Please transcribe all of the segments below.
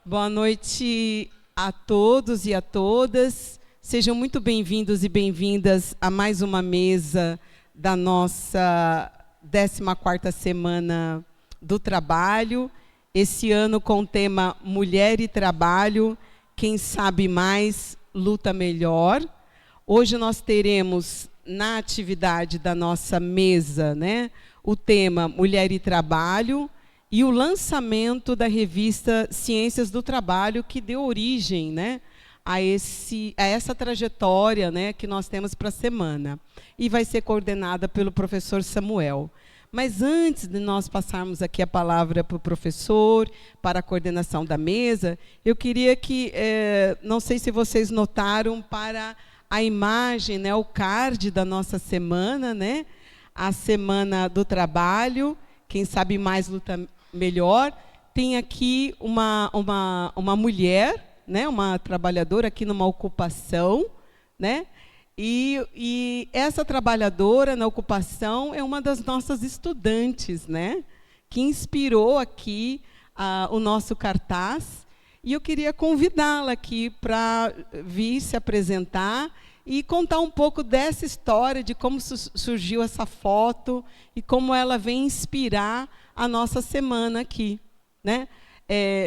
Boa noite a todos e a todas. Sejam muito bem-vindos e bem-vindas a mais uma mesa da nossa 14ª Semana do Trabalho. Esse ano com o tema Mulher e Trabalho, quem sabe mais, luta melhor. Hoje nós teremos na atividade da nossa mesa, o tema Mulher e Trabalho, e o lançamento da revista Ciências do Trabalho, que deu origem a essa trajetória que nós temos para a semana. E vai ser coordenada pelo professor Samuel. Mas antes de nós passarmos aqui a palavra para o professor, para a coordenação da mesa, eu queria que, não sei se vocês notaram, para a imagem, o card da nossa semana, a Semana do Trabalho, quem sabe mais luta melhor. Tem aqui uma mulher, uma trabalhadora aqui numa ocupação, e essa trabalhadora na ocupação é uma das nossas estudantes, que inspirou aqui o nosso cartaz. E eu queria convidá-la aqui para vir se apresentar e contar um pouco dessa história, de como surgiu essa foto e como ela vem inspirar a nossa semana aqui.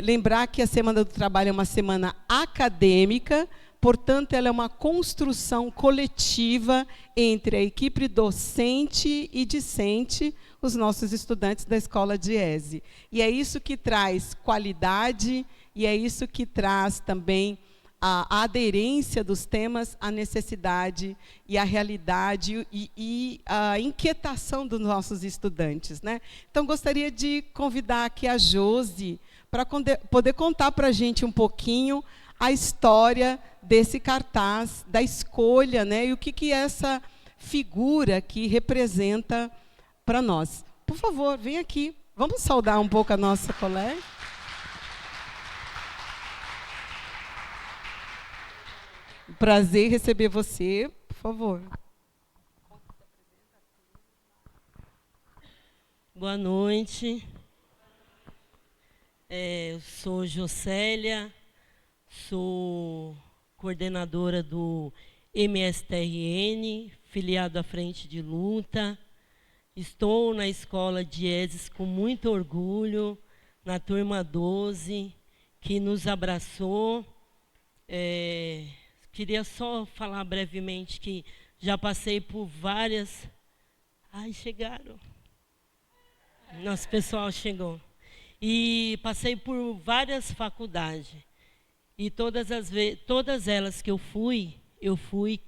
Lembrar que a Semana do Trabalho é uma semana acadêmica, portanto, ela é uma construção coletiva entre a equipe docente e discente, os nossos estudantes da Escola Diese. E é isso que traz qualidade, e é isso que traz também a aderência dos temas à necessidade e à realidade e a inquietação dos nossos estudantes. Então, gostaria de convidar aqui a Josi para poder contar para a gente um pouquinho a história desse cartaz, da escolha, e o que essa figura aqui representa para nós. Por favor, vem aqui. Vamos saudar um pouco a nossa colega. Prazer receber você, por favor. Boa noite. Eu sou Jocélia, sou coordenadora do MSTRN, filiado à Frente de Luta. Estou na Escola Dieses com muito orgulho, na turma 12, que nos abraçou. Queria só falar brevemente que já passei por várias... Ai, chegaram. Nosso pessoal chegou. E passei por várias faculdades. E todas elas que eu fui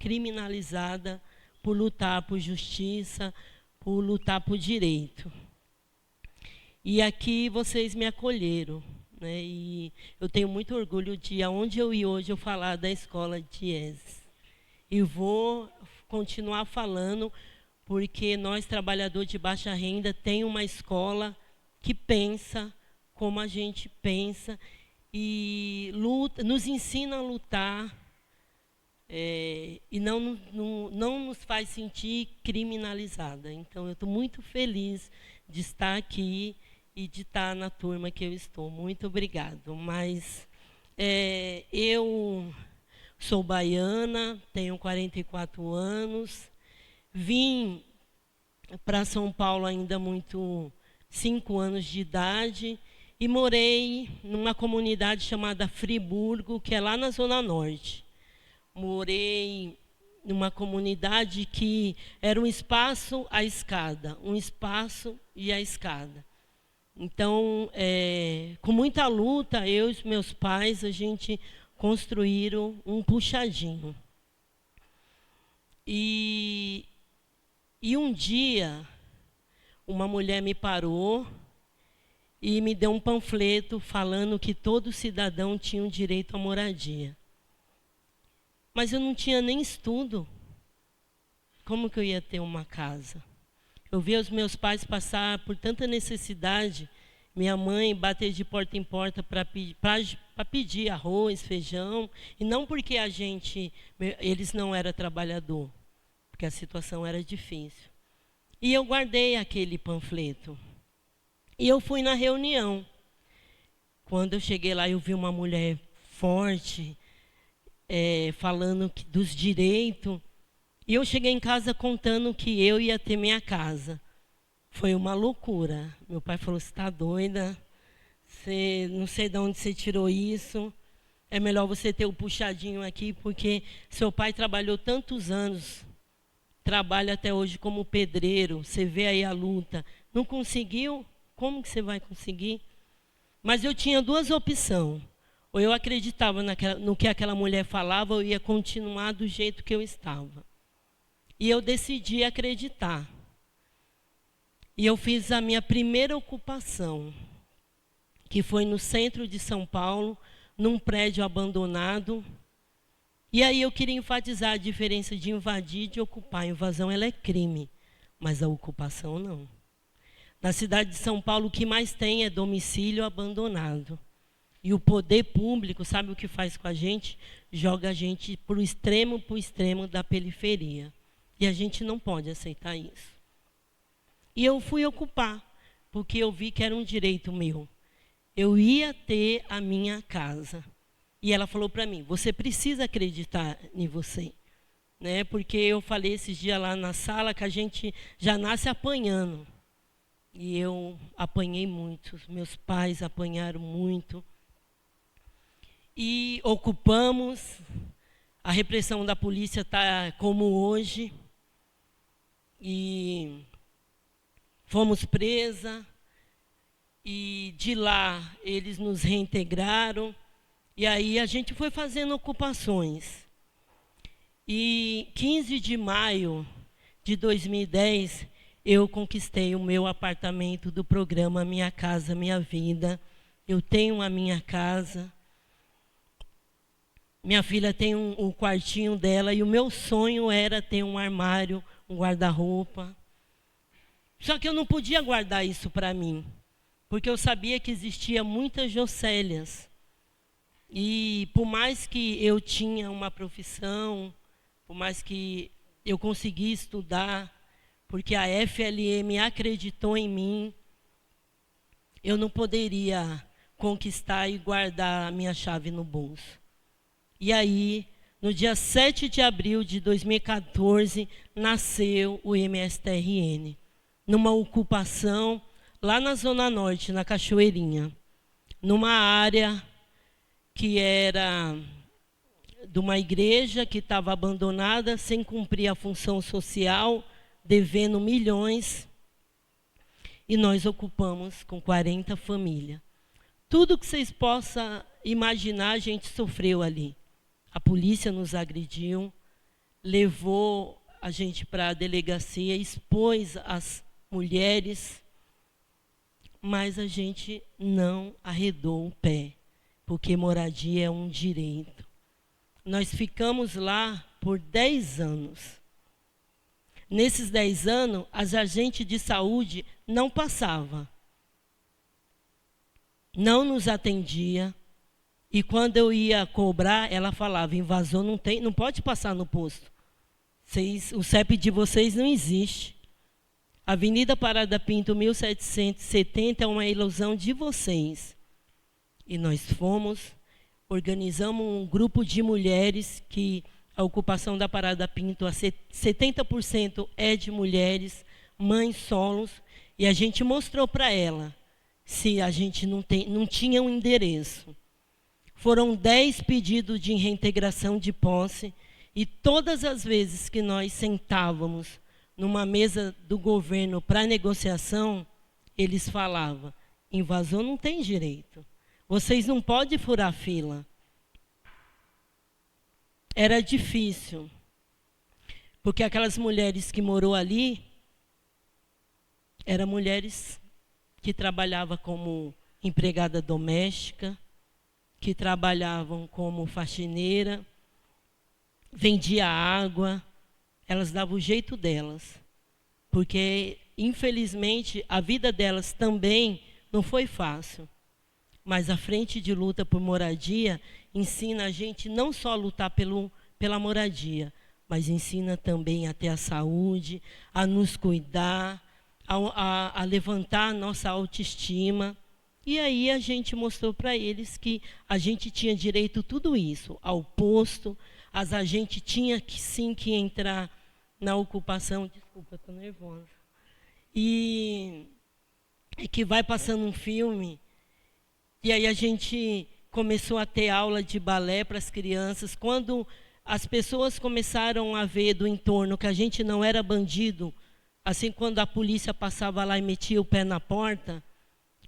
criminalizada por lutar por justiça, por lutar por direito. E aqui vocês me acolheram. E eu tenho muito orgulho de, aonde eu ir hoje, eu falar da Escola Diese. E vou continuar falando, porque nós, trabalhadores de baixa renda, tem uma escola que pensa como a gente pensa e luta, nos ensina a lutar, e não nos faz sentir criminalizada. Então, eu estou muito feliz de estar aqui e de estar na turma que eu estou. Muito obrigado. Mas eu sou baiana, tenho 44 anos, vim para São Paulo ainda 5 anos de idade, e morei numa comunidade chamada Friburgo, que é lá na Zona Norte. Morei numa comunidade que era um espaço à escada, um espaço e a escada. Então, com muita luta, eu e os meus pais, a gente construíram um puxadinho. E um dia, uma mulher me parou e me deu um panfleto falando que todo cidadão tinha o direito à moradia. Mas eu não tinha nem estudo. Como que eu ia ter uma casa? Eu via os meus pais passar por tanta necessidade, minha mãe bater de porta em porta para pedir arroz, feijão, e não porque eles não eram trabalhador, porque a situação era difícil. E eu guardei aquele panfleto. E eu fui na reunião. Quando eu cheguei lá, eu vi uma mulher forte, falando dos direitos. E eu cheguei em casa contando que eu ia ter minha casa. Foi uma loucura. Meu pai falou, você está doida? Você, não sei de onde você tirou isso. É melhor você ter o puxadinho aqui, porque seu pai trabalhou tantos anos, trabalha até hoje como pedreiro, você vê aí a luta. Não conseguiu? Como que você vai conseguir? Mas eu tinha duas opções. Ou eu acreditava no que aquela mulher falava, ou eu ia continuar do jeito que eu estava. E eu decidi acreditar. E eu fiz a minha primeira ocupação, que foi no centro de São Paulo, num prédio abandonado. E aí eu queria enfatizar a diferença de invadir e de ocupar. A invasão ela é crime, mas a ocupação não. Na cidade de São Paulo, o que mais tem é domicílio abandonado. E o poder público, sabe o que faz com a gente? Joga a gente para o extremo da periferia. E a gente não pode aceitar isso. E eu fui ocupar, porque eu vi que era um direito meu. Eu ia ter a minha casa. E ela falou para mim, você precisa acreditar em você. Né? Porque eu falei esses dias lá na sala que a gente já nasce apanhando. E eu apanhei muito, meus pais apanharam muito. E ocupamos, a repressão da polícia está como hoje. E fomos presas. E de lá eles nos reintegraram. E aí a gente foi fazendo ocupações. E 15 de maio de 2010, eu conquistei o meu apartamento do programa Minha Casa Minha Vida. Eu tenho a minha casa. Minha filha tem um quartinho dela e o meu sonho era ter um armário, um guarda-roupa. Só que eu não podia guardar isso para mim, porque eu sabia que existia muitas Jocélias. E por mais que eu tinha uma profissão, por mais que eu consegui estudar, porque a FLM acreditou em mim, eu não poderia conquistar e guardar a minha chave no bolso. E aí, no dia 7 de abril de 2014, nasceu o MSTRN, numa ocupação lá na Zona Norte, na Cachoeirinha, numa área que era de uma igreja que estava abandonada, sem cumprir a função social, devendo milhões, e nós ocupamos com 40 famílias. Tudo que vocês possam imaginar, a gente sofreu ali. A polícia nos agrediu, levou a gente para a delegacia, expôs as mulheres, mas a gente não arredou o pé, porque moradia é um direito. Nós ficamos lá por 10 anos. Nesses 10 anos, as agentes de saúde não passavam, não nos atendia. E quando eu ia cobrar, ela falava, invasor não pode passar no posto. O CEP de vocês não existe. Avenida Parada Pinto, 1770, é uma ilusão de vocês. E nós fomos, organizamos um grupo de mulheres, que a ocupação da Parada Pinto, 70% é de mulheres, mães solos, e a gente mostrou para ela se a gente não tinha um endereço. Foram 10 pedidos de reintegração de posse, e todas as vezes que nós sentávamos numa mesa do governo para negociação, eles falavam, invasor não tem direito, vocês não podem furar fila. Era difícil, porque aquelas mulheres que moraram ali, eram mulheres que trabalhavam como empregada doméstica, que trabalhavam como faxineira, vendia água, elas davam o jeito delas, porque, infelizmente, a vida delas também não foi fácil. Mas a Frente de Luta por Moradia ensina a gente não só a lutar pela moradia, mas ensina também a ter a saúde, a nos cuidar, a levantar a nossa autoestima. E aí a gente mostrou para eles que a gente tinha direito a tudo isso, ao posto, a gente tinha que sim que entrar na ocupação. Desculpa, estou nervosa. E que vai passando um filme, e aí a gente começou a ter aula de balé para as crianças. Quando as pessoas começaram a ver do entorno que a gente não era bandido, assim, quando a polícia passava lá e metia o pé na porta,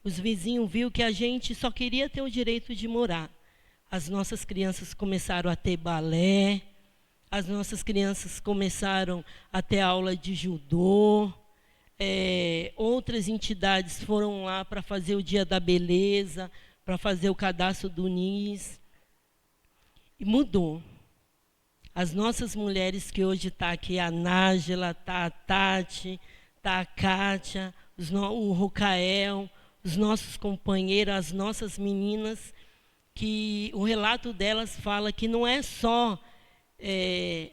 os vizinhos viram que a gente só queria ter o direito de morar. As nossas crianças começaram a ter balé, as nossas crianças começaram a ter aula de judô, outras entidades foram lá para fazer o Dia da Beleza, para fazer o cadastro do NIS. E mudou. As nossas mulheres que hoje estão aqui, a Nájila, está a Tati, está a Kátia, o Rocael, os nossos companheiros, as nossas meninas, que o relato delas fala que não é só,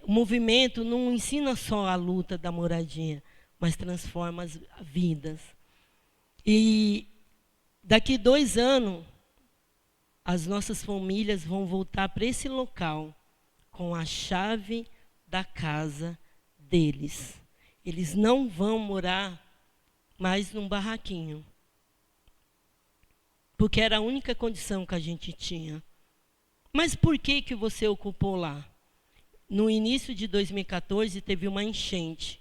o movimento não ensina só a luta da moradia, mas transforma as vidas. E daqui 2 anos, as nossas famílias vão voltar para esse local com a chave da casa deles. Eles não vão morar mais num barraquinho, porque era a única condição que a gente tinha. Mas por que que você ocupou lá? No início de 2014 teve uma enchente.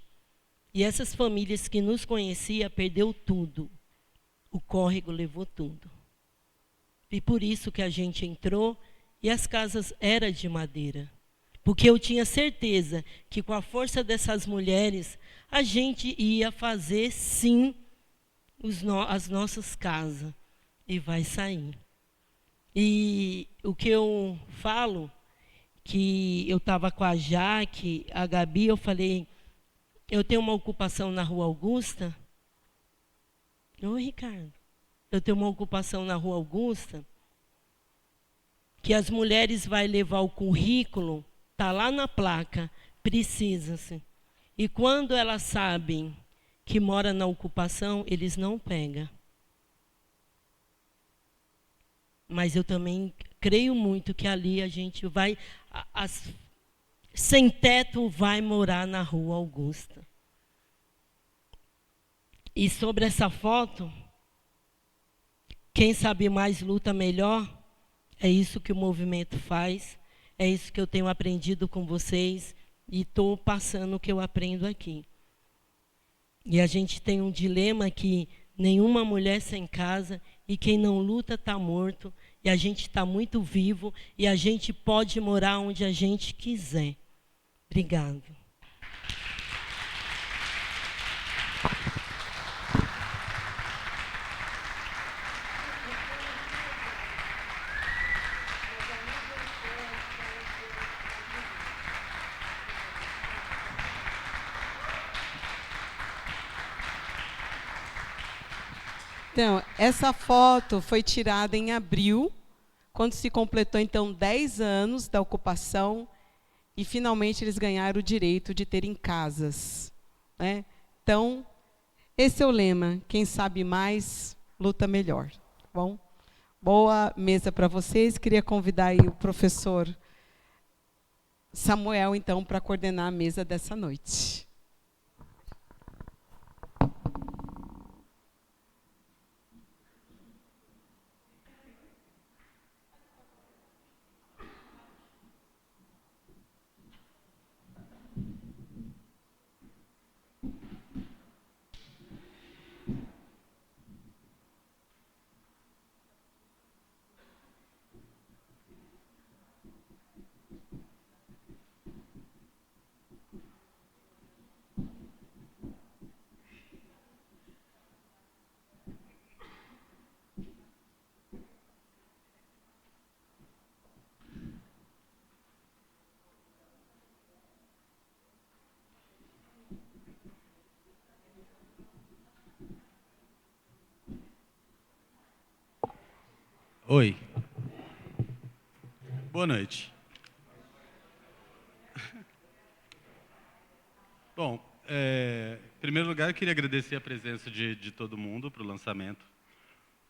E essas famílias que nos conheciam perdeu tudo. O córrego levou tudo. E por isso que a gente entrou e as casas eram de madeira. Porque eu tinha certeza que com a força dessas mulheres, a gente ia fazer sim as nossas casas. E vai sair. E o que eu falo, que eu estava com a Jaque, a Gabi, eu falei, eu tenho uma ocupação na Rua Augusta. Oi, Ricardo. Eu tenho uma ocupação na Rua Augusta, que as mulheres vão levar o currículo, está lá na placa, precisa-se. E quando elas sabem que mora na ocupação, eles não pegam. Mas eu também creio muito que ali a gente vai, sem teto vai morar na Rua Augusta. E sobre essa foto, quem sabe mais luta melhor, é isso que o movimento faz, é isso que eu tenho aprendido com vocês e estou passando o que eu aprendo aqui. E a gente tem um dilema que nenhuma mulher sem casa e quem não luta está morto, e a gente está muito vivo, e a gente pode morar onde a gente quiser. Obrigado. Então, essa foto foi tirada em abril, quando se completou, então, 10 anos da ocupação, e finalmente eles ganharam o direito de terem casas, né? Então, esse é o lema, quem sabe mais, luta melhor. Tá bom? Boa mesa para vocês, queria convidar aí o professor Samuel, então, para coordenar a mesa dessa noite. Oi. Boa noite. Bom, em primeiro lugar, eu queria agradecer a presença de todo mundo para o lançamento.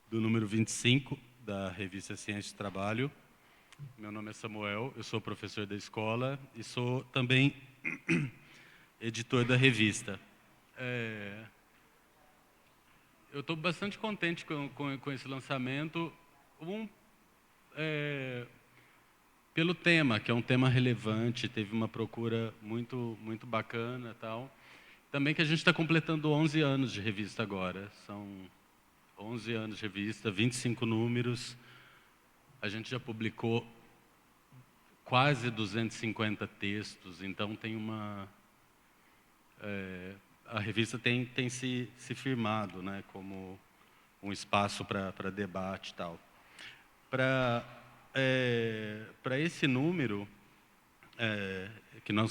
do número 25 da revista Ciência e Trabalho. Meu nome é Samuel, eu sou professor da escola e sou também editor da revista. Eu estou bastante contente com esse lançamento, pelo tema, que é um tema relevante, teve uma procura muito bacana, tal. Também que a gente está completando 11 anos de revista agora, são 11 anos de revista, 25 números, a gente já publicou quase 250 textos, então tem a revista tem se firmado, né, como um espaço para debate e tal. Para esse número, que não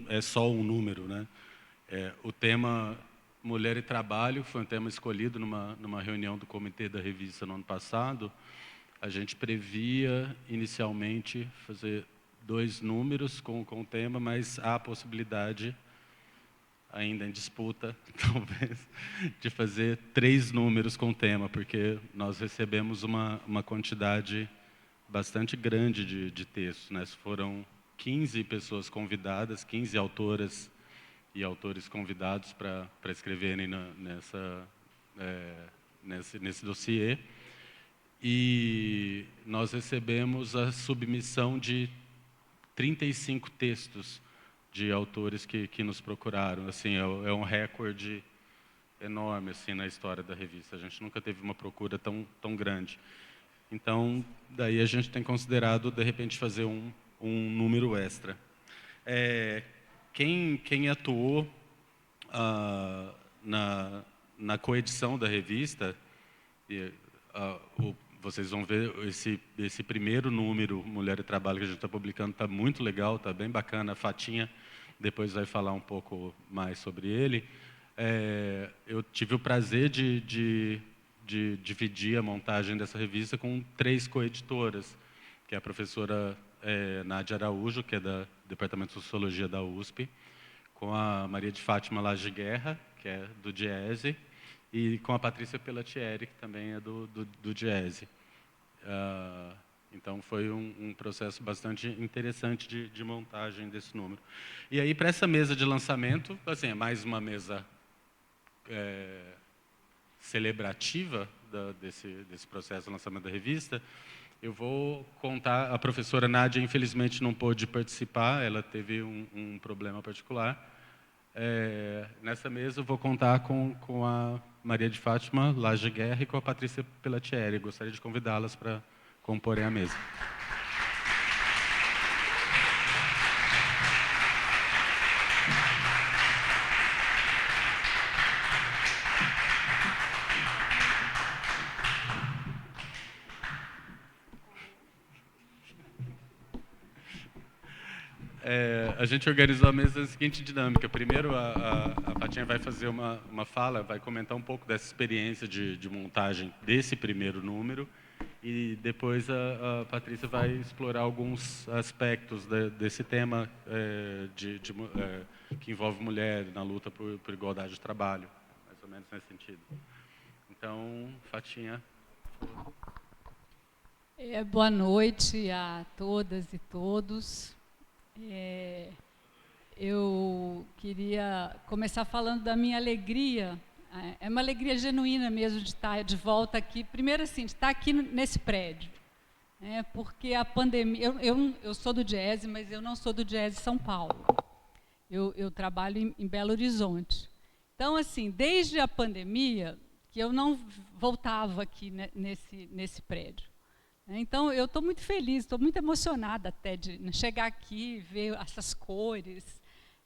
é só um número, né? O tema Mulher e Trabalho foi um tema escolhido numa reunião do comitê da revista no ano passado. A gente previa inicialmente fazer 2 números com o tema, mas há a possibilidade, ainda em disputa, talvez, de fazer 3 números com o tema, porque nós recebemos uma quantidade bastante grande de textos, né? Foram 15 pessoas convidadas, 15 autoras e autores convidados para escreverem nesse dossiê. E nós recebemos a submissão de 35 textos de autores que nos procuraram. Assim, é um recorde enorme assim, na história da revista. A gente nunca teve uma procura tão grande. Então, daí a gente tem considerado, de repente, fazer um número extra. Quem atuou na coedição da revista, vocês vão ver esse primeiro número, Mulher e Trabalho, que a gente está publicando, está muito legal, está bem bacana. A Fatinha depois vai falar um pouco mais sobre ele. Eu tive o prazer de dividir a montagem dessa revista com 3 coeditoras, que é a professora Nádia Araújo, que é do Departamento de Sociologia da USP, com a Maria de Fátima Laje Guerra, que é do Diese, e com a Patrícia Pellatieri, que também é do Diese. Então, foi um processo bastante interessante de montagem desse número. E aí, para essa mesa de lançamento, assim, é mais uma mesa celebrativa desse processo de lançamento da revista. Eu vou contar, a professora Nádia, infelizmente, não pôde participar, ela teve um problema particular. Nessa mesa, eu vou contar com a Maria de Fátima Laje Guerra e com a Patrícia Pellatieri. Gostaria de convidá-las para comporem a mesa. A gente organizou a mesa da seguinte dinâmica. Primeiro, a Fatinha vai fazer uma fala, vai comentar um pouco dessa experiência de montagem desse primeiro número, e depois a Patrícia vai explorar alguns aspectos desse tema que envolve mulher na luta por igualdade de trabalho, mais ou menos nesse sentido. Então, Fatinha. Boa noite a todas e todos. Eu queria começar falando da minha alegria. É uma alegria genuína mesmo de estar de volta aqui. Primeiro, assim, de estar aqui nesse prédio. Porque a pandemia... Eu sou do Diese, mas eu não sou do Diese São Paulo. Eu trabalho em Belo Horizonte. Então, assim, desde a pandemia, que eu não voltava aqui nesse prédio. Então, eu estou muito feliz, estou muito emocionada até de chegar aqui, ver essas cores.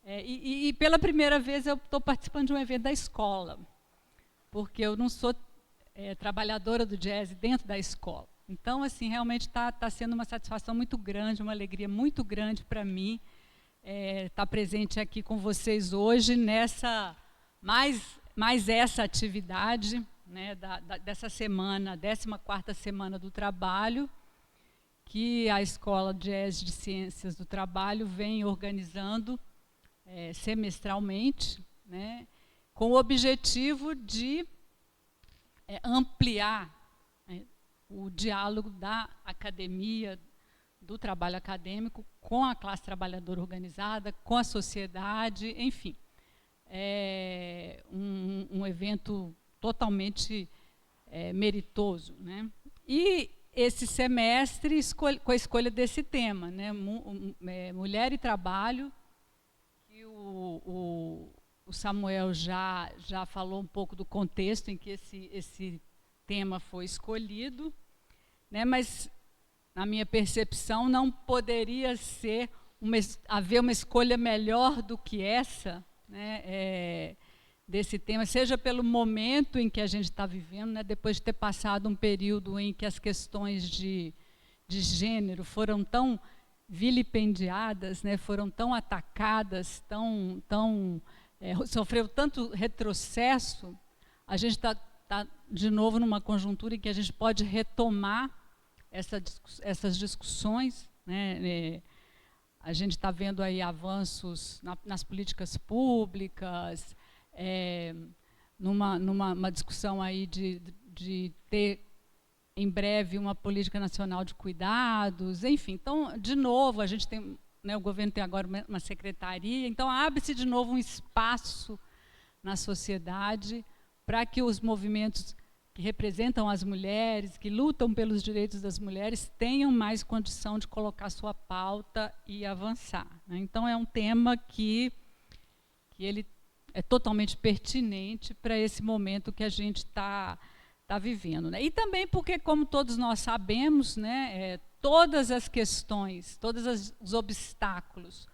E pela primeira vez eu estou participando de um evento da escola, porque eu não sou trabalhadora do Diese dentro da escola. Então, assim, realmente está sendo uma satisfação muito grande, uma alegria muito grande para mim estar presente aqui com vocês hoje, nessa mais essa atividade, né, dessa semana, 14ª Semana do Trabalho, que a Escola Diese de Ciências do Trabalho vem organizando semestralmente, né, com o objetivo de ampliar o diálogo da academia, do trabalho acadêmico com a classe trabalhadora organizada, com a sociedade, enfim. É um evento totalmente meritoso, né? E esse semestre, com a escolha desse tema, né? Mulher e trabalho, que o Samuel já falou um pouco do contexto em que esse tema foi escolhido, né? Mas, na minha percepção, não poderia haver uma escolha melhor do que essa, né? Desse tema, seja pelo momento em que a gente está vivendo, né? Depois de ter passado um período em que as questões de gênero foram tão vilipendiadas, né? Foram tão atacadas, sofreu tanto retrocesso, a gente está de novo numa conjuntura em que a gente pode retomar essas discussões, né? A gente está vendo aí avanços nas políticas públicas, numa discussão aí de ter em breve uma política nacional de cuidados, enfim. Então, de novo, a gente tem, né, o governo tem agora uma secretaria, então abre-se de novo um espaço na sociedade para que os movimentos que representam as mulheres, que lutam pelos direitos das mulheres, tenham mais condição de colocar sua pauta e avançar, né? Então, é um tema que ele é totalmente pertinente para esse momento que a gente está vivendo, né? E também porque, como todos nós sabemos, né, todas as questões, todos os obstáculos,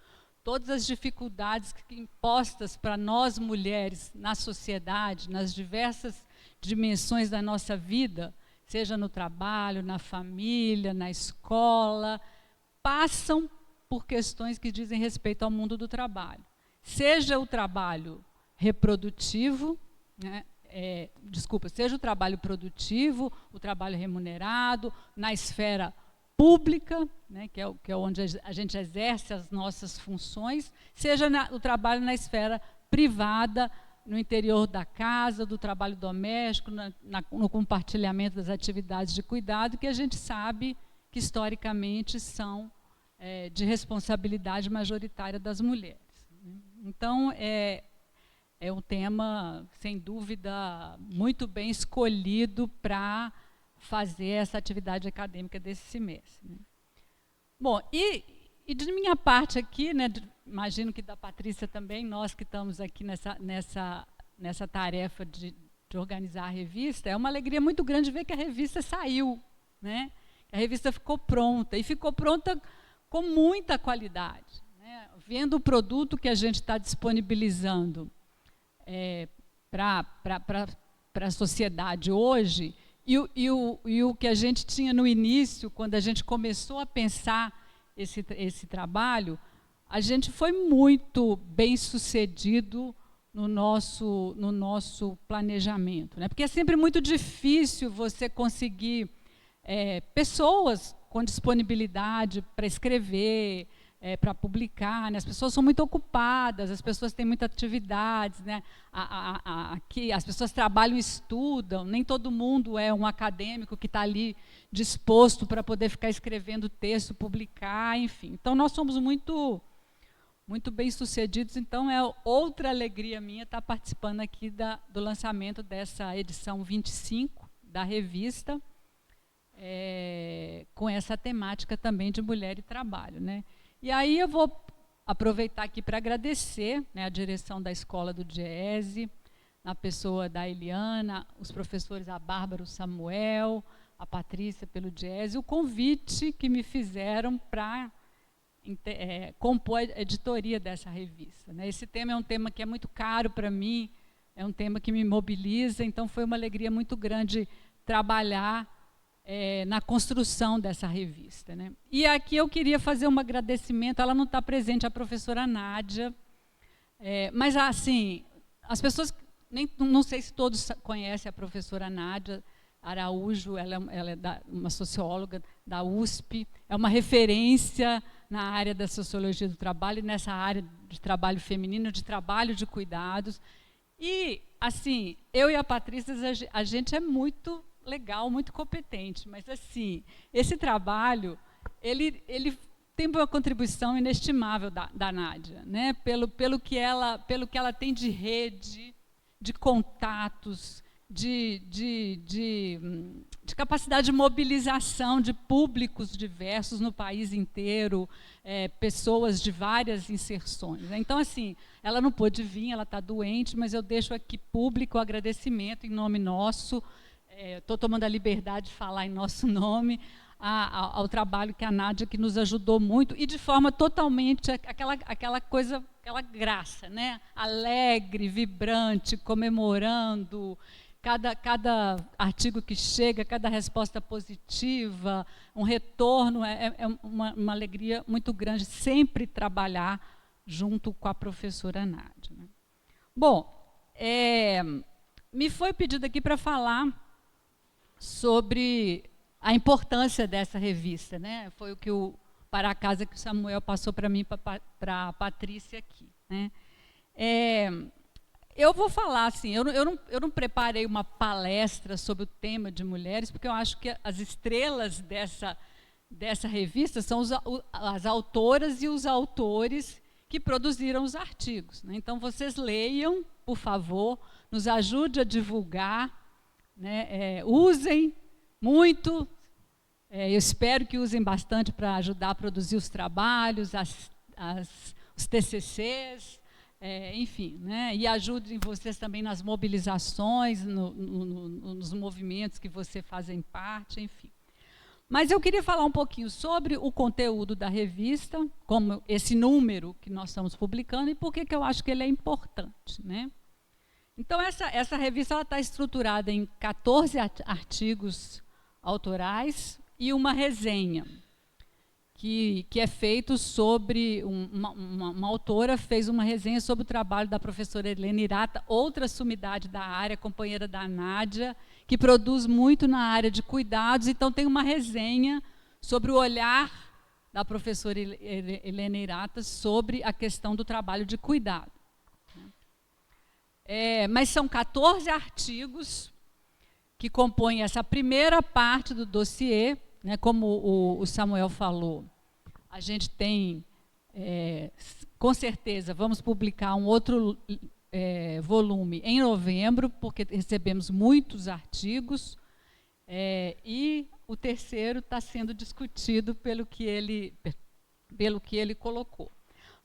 todas as dificuldades impostas para nós mulheres na sociedade, nas diversas dimensões da nossa vida, seja no trabalho, na família, na escola, passam por questões que dizem respeito ao mundo do trabalho. Seja o trabalho reprodutivo, né, seja o trabalho produtivo, o trabalho remunerado, na esfera pública, né, que é onde a gente exerce as nossas funções, seja o trabalho na esfera privada, no interior da casa, do trabalho doméstico, no compartilhamento das atividades de cuidado, que a gente sabe que historicamente são de responsabilidade majoritária das mulheres. Então, é um tema, sem dúvida, muito bem escolhido para fazer essa atividade acadêmica desse semestre, né? Bom, e de minha parte aqui, né, imagino que da Patrícia também, nós que estamos aqui nessa tarefa de organizar a revista, é uma alegria muito grande ver que a revista saiu, né? A revista ficou pronta, e ficou pronta com muita qualidade, né? Vendo o produto que a gente está disponibilizando para a sociedade hoje, e o que a gente tinha no início, quando a gente começou a pensar esse trabalho, a gente foi muito bem sucedido no nosso planejamento, né? Porque é sempre muito difícil você conseguir pessoas com disponibilidade para escrever, para publicar, né? As pessoas são muito ocupadas, as pessoas têm muitas atividades, né? Aqui as pessoas trabalham e estudam, nem todo mundo é um acadêmico que está ali disposto para poder ficar escrevendo texto, publicar, enfim. Então, nós somos muito bem-sucedidos, então é outra alegria minha estar participando aqui do lançamento dessa edição 25 da revista, com essa temática também de mulher e trabalho, né? E aí eu vou aproveitar aqui para agradecer, né, a direção da Escola do Diese, na pessoa da Eliana, os professores, a Bárbara, o Samuel, a Patrícia pelo Diese, o convite que me fizeram para compor a editoria dessa revista, né? Esse tema é um tema que é muito caro para mim, é um tema que me mobiliza, então foi uma alegria muito grande trabalhar na construção dessa revista, né? E aqui eu queria fazer um agradecimento, ela não está presente, a professora Nádia, mas assim, as pessoas, não sei se todos conhecem a professora Nádia Araújo, ela é uma socióloga da USP, é uma referência na área da sociologia do trabalho, nessa área de trabalho feminino, de trabalho de cuidados. E, assim, eu e a Patrícia, a gente é muito legal, muito competente, mas assim, esse trabalho, ele tem uma contribuição inestimável da Nádia, né? pelo que ela tem de rede, de contatos, de capacidade de mobilização de públicos diversos no país inteiro, pessoas de várias inserções, né? Então, assim, ela não pôde vir, ela está doente, mas eu deixo aqui público o agradecimento em nome nosso, estou tomando a liberdade de falar em nosso nome, ao trabalho que a Nádia, que nos ajudou muito, e de forma totalmente, aquela coisa, aquela graça, né? Alegre, vibrante, comemorando, cada artigo que chega, cada resposta positiva, um retorno, é uma alegria muito grande sempre trabalhar junto com a professora Nádia, né? Bom, me foi pedido aqui para falar sobre a importância dessa revista, né? Foi o que para a casa que o Samuel passou para mim, para a Patrícia aqui, né? Eu vou falar assim, eu não preparei uma palestra sobre o tema de mulheres, porque eu acho que as estrelas dessa revista são as autoras e os autores que produziram os artigos, né? Então, vocês leiam, por favor, nos ajude a divulgar, né? Usem muito, eu espero que usem bastante para ajudar a produzir os trabalhos, os TCCs, enfim, né? E ajudem vocês também nas mobilizações, nos movimentos que vocês fazem parte, enfim. Mas eu queria falar um pouquinho sobre o conteúdo da revista, como esse número que nós estamos publicando, e por que eu acho que ele é importante, né? Então, essa revista está estruturada em 14 artigos autorais e uma resenha, que é feito sobre, uma autora fez uma resenha sobre o trabalho da professora Helena Hirata, outra sumidade da área, companheira da Nádia, que produz muito na área de cuidados, então tem uma resenha sobre o olhar da professora Helena Hirata sobre a questão do trabalho de cuidado. Mas são 14 artigos que compõem essa primeira parte do dossiê, né? Como o Samuel falou, a gente tem, com certeza, vamos publicar um outro volume em novembro, porque recebemos muitos artigos, e o terceiro está sendo discutido pelo que ele colocou.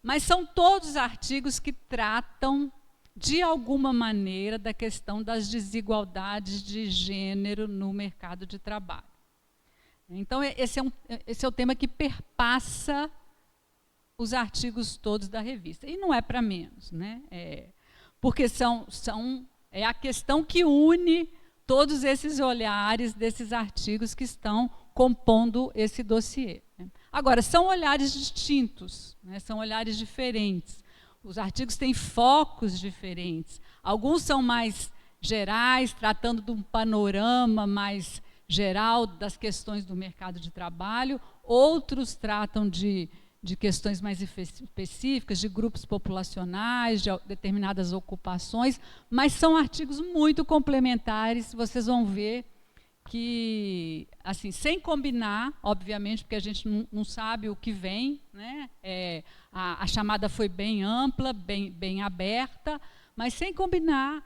Mas são todos artigos que tratam, de alguma maneira, da questão das desigualdades de gênero no mercado de trabalho. Então, esse é o tema que perpassa os artigos todos da revista. E não é para menos, né? Porque é a questão que une todos esses olhares desses artigos que estão compondo esse dossiê, né? Agora, são olhares distintos, né? São olhares diferentes. Os artigos têm focos diferentes. Alguns são mais gerais, tratando de um panorama mais geral das questões do mercado de trabalho. Outros tratam de questões mais específicas, de grupos populacionais, de determinadas ocupações, mas são artigos muito complementares. Vocês vão ver que, assim, sem combinar, obviamente, porque a gente não sabe o que vem, né? A chamada foi bem ampla, bem aberta, mas sem combinar,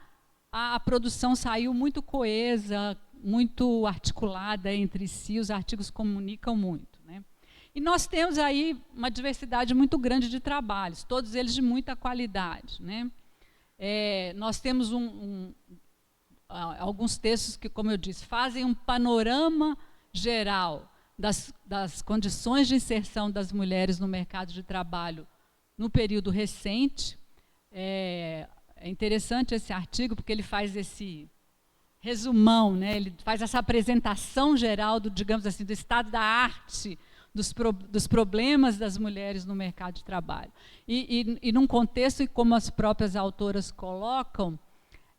a produção saiu muito coesa, muito articulada entre si, os artigos comunicam muito, né? E nós temos aí uma diversidade muito grande de trabalhos, todos eles de muita qualidade, né? Nós temos alguns textos que, como eu disse, fazem um panorama geral das condições de inserção das mulheres no mercado de trabalho no período recente. É interessante esse artigo, porque ele faz esse resumão, né? Ele faz essa apresentação geral digamos assim, do estado da arte, dos problemas das mulheres no mercado de trabalho. E num contexto, e como as próprias autoras colocam,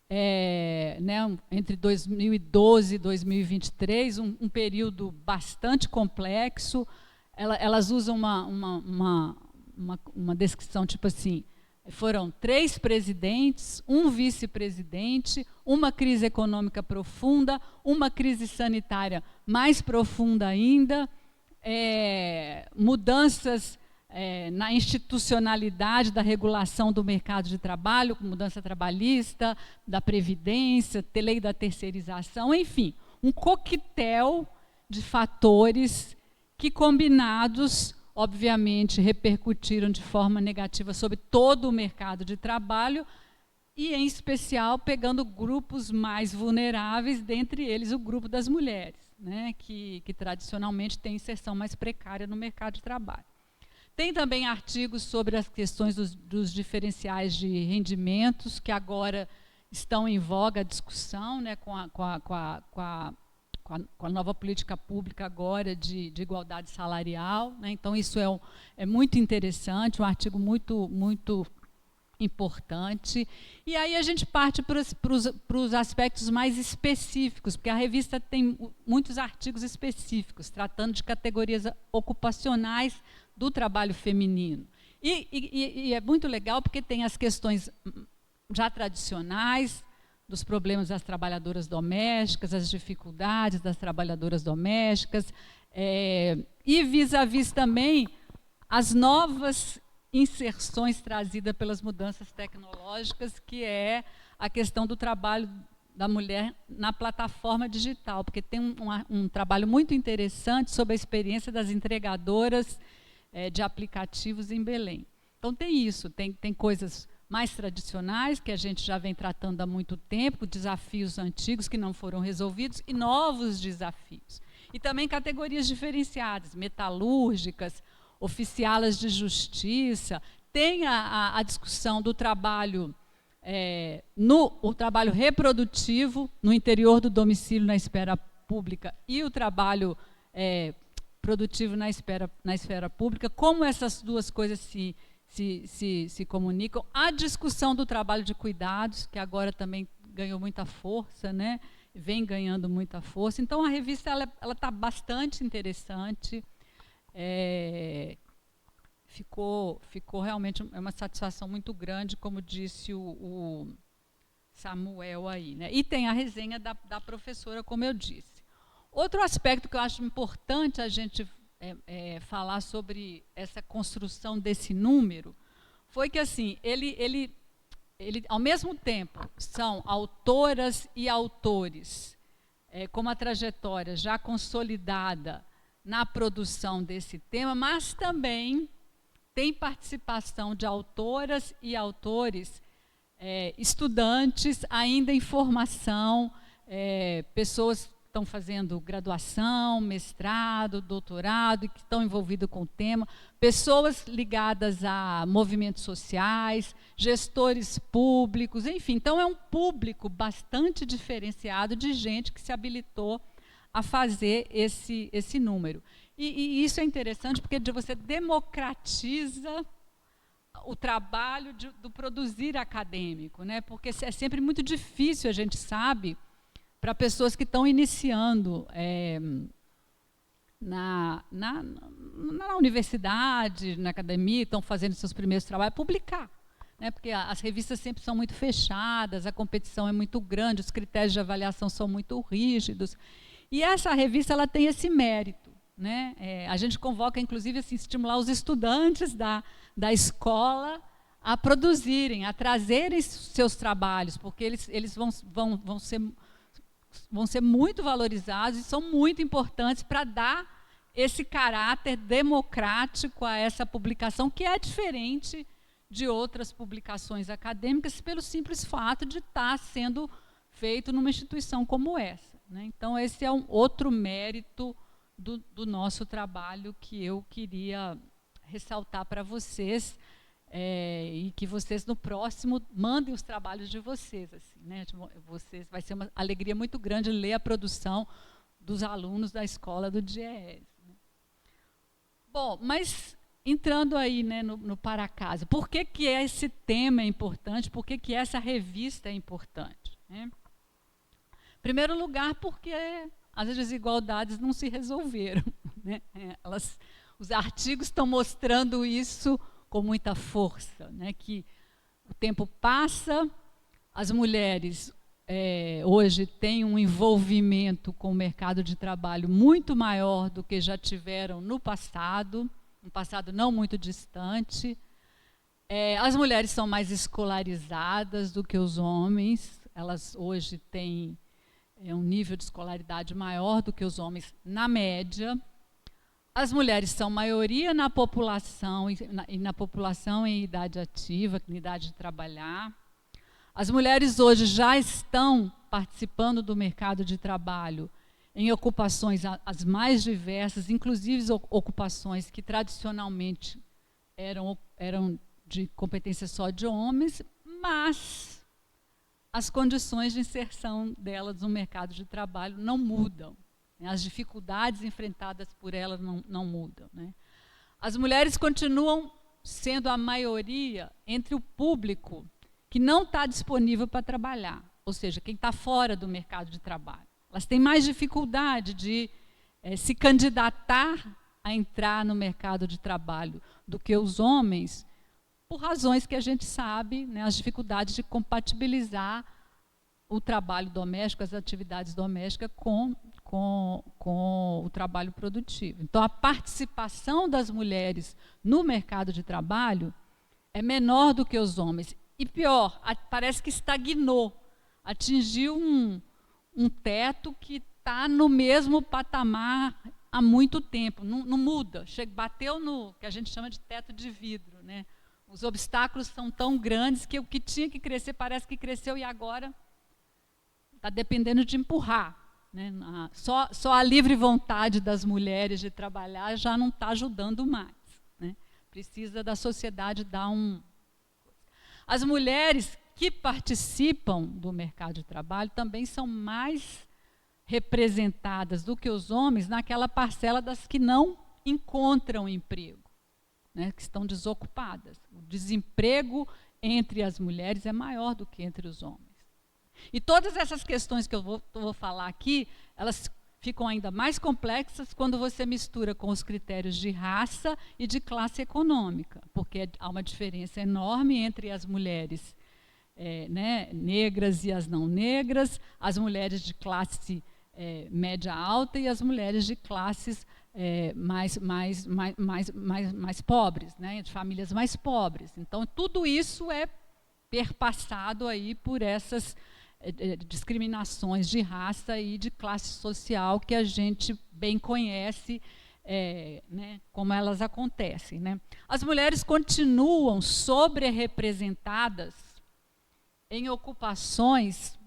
né, entre 2012 e 2023, um período bastante complexo. Elas usam uma descrição tipo assim: Foram 3 presidentes, um vice-presidente, uma crise econômica profunda, uma crise sanitária mais profunda ainda, mudanças na institucionalidade da regulação do mercado de trabalho, mudança trabalhista, da previdência, lei da terceirização, enfim, um coquetel de fatores que, combinados, obviamente, repercutiram de forma negativa sobre todo o mercado de trabalho e, em especial, pegando grupos mais vulneráveis, dentre eles o grupo das mulheres, né, que tradicionalmente tem inserção mais precária no mercado de trabalho. Tem também artigos sobre as questões dos diferenciais de rendimentos, que agora estão em voga a discussão, né, com a nova política pública agora de igualdade salarial, né? Então, isso é muito interessante, um artigo muito importante. E aí a gente parte para os aspectos mais específicos, porque a revista tem muitos artigos específicos, tratando de categorias ocupacionais do trabalho feminino. E é muito legal porque tem as questões já tradicionais, dos problemas das trabalhadoras domésticas, as dificuldades das trabalhadoras domésticas, e vis-à-vis também as novas inserções trazidas pelas mudanças tecnológicas, que é a questão do trabalho da mulher na plataforma digital, porque tem um trabalho muito interessante sobre a experiência das entregadoras de aplicativos em Belém. Então tem isso, tem coisas mais tradicionais, que a gente já vem tratando há muito tempo, desafios antigos que não foram resolvidos e novos desafios. E também categorias diferenciadas, metalúrgicas, oficialas de justiça. Tem a discussão do trabalho, o trabalho reprodutivo no interior do domicílio na esfera pública e o trabalho produtivo na esfera pública, como essas duas coisas se comunicam. A discussão do trabalho de cuidados, que agora também ganhou muita força, né? Vem ganhando muita força. Então, a revista ela está bastante interessante. Ficou realmente uma satisfação muito grande, como disse o Samuel aí, né? E tem a resenha da professora, como eu disse. Outro aspecto que eu acho importante a gente falar sobre essa construção desse número foi que, assim, ele ao mesmo tempo são autoras e autores com uma trajetória já consolidada na produção desse tema, mas também tem participação de autoras e autores estudantes ainda em formação, pessoas estão fazendo graduação, mestrado, doutorado, e que estão envolvidos com o tema, pessoas ligadas a movimentos sociais, gestores públicos, enfim. Então, é um público bastante diferenciado de gente que se habilitou a fazer esse número. E isso é interessante porque você democratiza o trabalho do produzir acadêmico, né? Porque é sempre muito difícil, a gente sabe, para pessoas que estão iniciando na universidade, na academia, estão fazendo seus primeiros trabalhos, publicar, né? Porque as revistas sempre são muito fechadas, a competição é muito grande, os critérios de avaliação são muito rígidos. E essa revista ela tem esse mérito, né? A gente convoca, inclusive, assim, estimular os estudantes da escola a produzirem, a trazerem seus trabalhos, porque eles vão ser muito valorizados e são muito importantes para dar esse caráter democrático a essa publicação, que é diferente de outras publicações acadêmicas, pelo simples fato de estar sendo feito numa instituição como essa, né? Então, esse é um outro mérito do nosso trabalho que eu queria ressaltar para vocês, e que vocês, no próximo, mandem os trabalhos de vocês. Assim, né? Vai ser uma alegria muito grande ler a produção dos alunos da escola do DIEESE. Né? Bom, mas entrando aí, né, no para casa, por que esse tema é importante? Por que essa revista é importante? Né? Em primeiro lugar, porque as desigualdades não se resolveram. Né? Os artigos estão mostrando isso com muita força, né? Que tempo passa, as mulheres hoje têm um envolvimento com o mercado de trabalho muito maior do que já tiveram no passado, um passado não muito distante. As mulheres são mais escolarizadas do que os homens, elas hoje têm um nível de escolaridade maior do que os homens na média. As mulheres são maioria na população, e na população em idade ativa, em idade de trabalhar. As mulheres hoje já estão participando do mercado de trabalho em ocupações as mais diversas, inclusive ocupações que tradicionalmente eram de competência só de homens, mas as condições de inserção delas no mercado de trabalho não mudam. As dificuldades enfrentadas por elas não mudam. Né? As mulheres continuam sendo a maioria entre o público que não está disponível para trabalhar, ou seja, quem está fora do mercado de trabalho. Elas têm mais dificuldade de se candidatar a entrar no mercado de trabalho do que os homens, por razões que a gente sabe, né, as dificuldades de compatibilizar o trabalho doméstico, as atividades domésticas com o trabalho produtivo. Então, a participação das mulheres no mercado de trabalho é menor do que os homens. E pior, parece que estagnou, atingiu um teto que está no mesmo patamar há muito tempo, não muda, bateu no que a gente chama de teto de vidro. Né? Os obstáculos são tão grandes que o que tinha que crescer parece que cresceu e agora está dependendo de empurrar. Né? Só a livre vontade das mulheres de trabalhar já não está ajudando mais. Né? Precisa da sociedade dar As mulheres que participam do mercado de trabalho também são mais representadas do que os homens naquela parcela das que não encontram emprego, né? Que estão desocupadas. O desemprego entre as mulheres é maior do que entre os homens. E todas essas questões que eu vou falar aqui, elas ficam ainda mais complexas quando você mistura com os critérios de raça e de classe econômica, porque há uma diferença enorme entre as mulheres né, negras e as não negras, as mulheres de classe média alta e as mulheres de classes mais pobres, né, de famílias mais pobres. Então, tudo isso é perpassado aí por essas discriminações de raça e de classe social que a gente bem conhece, né, como elas acontecem. Né? As mulheres continuam sobre-representadas em ocupações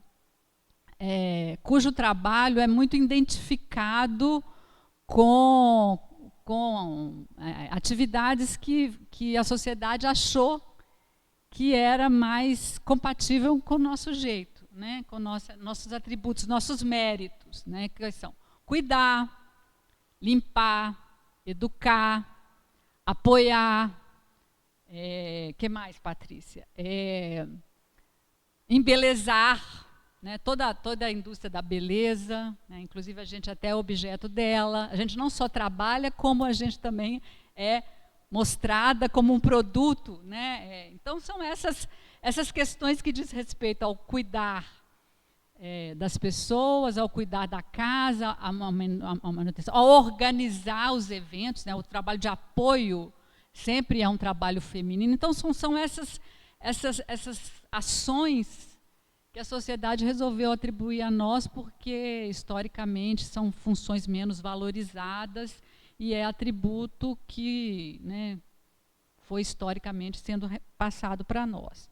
cujo trabalho é muito identificado com atividades que a sociedade achou que era mais compatível com o nosso jeito. Né, com nossos atributos, nossos méritos, né, que são cuidar, limpar, educar, apoiar, que mais, Patrícia? Embelezar, né, toda a indústria da beleza, né, inclusive a gente até é objeto dela. A gente não só trabalha, como a gente também é mostrada como um produto. Né, então, são essas questões que diz respeito ao cuidar das pessoas, ao cuidar da casa, à manutenção, ao organizar os eventos. Né, o trabalho de apoio sempre é um trabalho feminino. Então, são essas ações que a sociedade resolveu atribuir a nós porque, historicamente, são funções menos valorizadas e é atributo que, né, foi historicamente sendo passado para nós.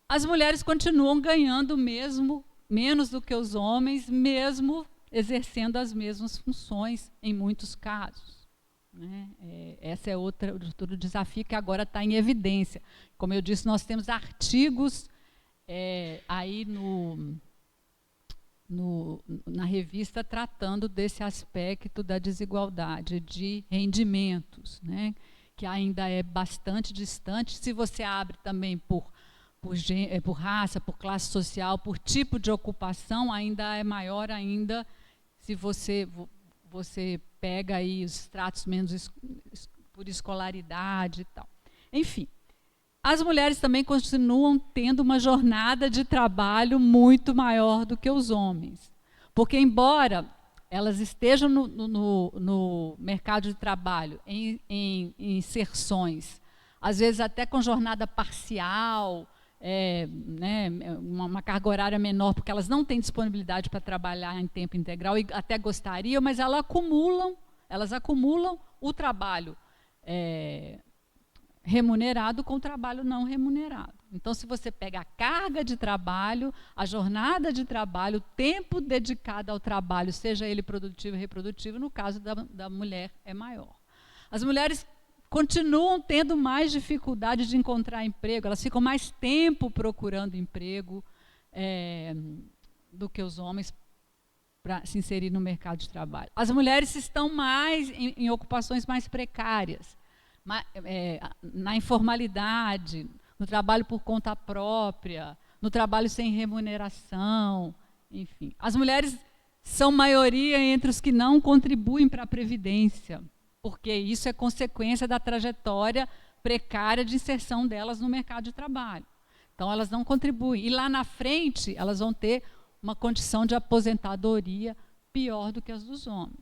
As mulheres continuam ganhando menos do que os homens, mesmo exercendo as mesmas funções em muitos casos. Né? Esse é outro desafio que agora está em evidência. Como eu disse, nós temos artigos aí na revista tratando desse aspecto da desigualdade de rendimentos, né? Que ainda é bastante distante. Se você abre também por raça, por classe social, por tipo de ocupação, ainda é maior ainda se você pega aí os estratos menos por escolaridade e tal. Enfim, As mulheres também continuam tendo uma jornada de trabalho muito maior do que os homens. Porque, embora elas estejam no mercado de trabalho, em inserções, às vezes até com jornada parcial, né, uma carga horária menor, porque elas não têm disponibilidade para trabalhar em tempo integral, e até gostariam, mas elas acumulam o trabalho remunerado com o trabalho não remunerado. Então, se você pega a carga de trabalho, a jornada de trabalho, o tempo dedicado ao trabalho, seja ele produtivo ou reprodutivo, no caso da mulher é maior. As mulheres continuam tendo mais dificuldade de encontrar emprego, elas ficam mais tempo procurando emprego do que os homens para se inserir no mercado de trabalho. As mulheres estão mais em ocupações mais precárias, na informalidade, no trabalho por conta própria, no trabalho sem remuneração, enfim. As mulheres são maioria entre os que não contribuem para a Previdência, porque isso é consequência da trajetória precária de inserção delas no mercado de trabalho. Então, elas não contribuem. E lá na frente, elas vão ter uma condição de aposentadoria pior do que as dos homens.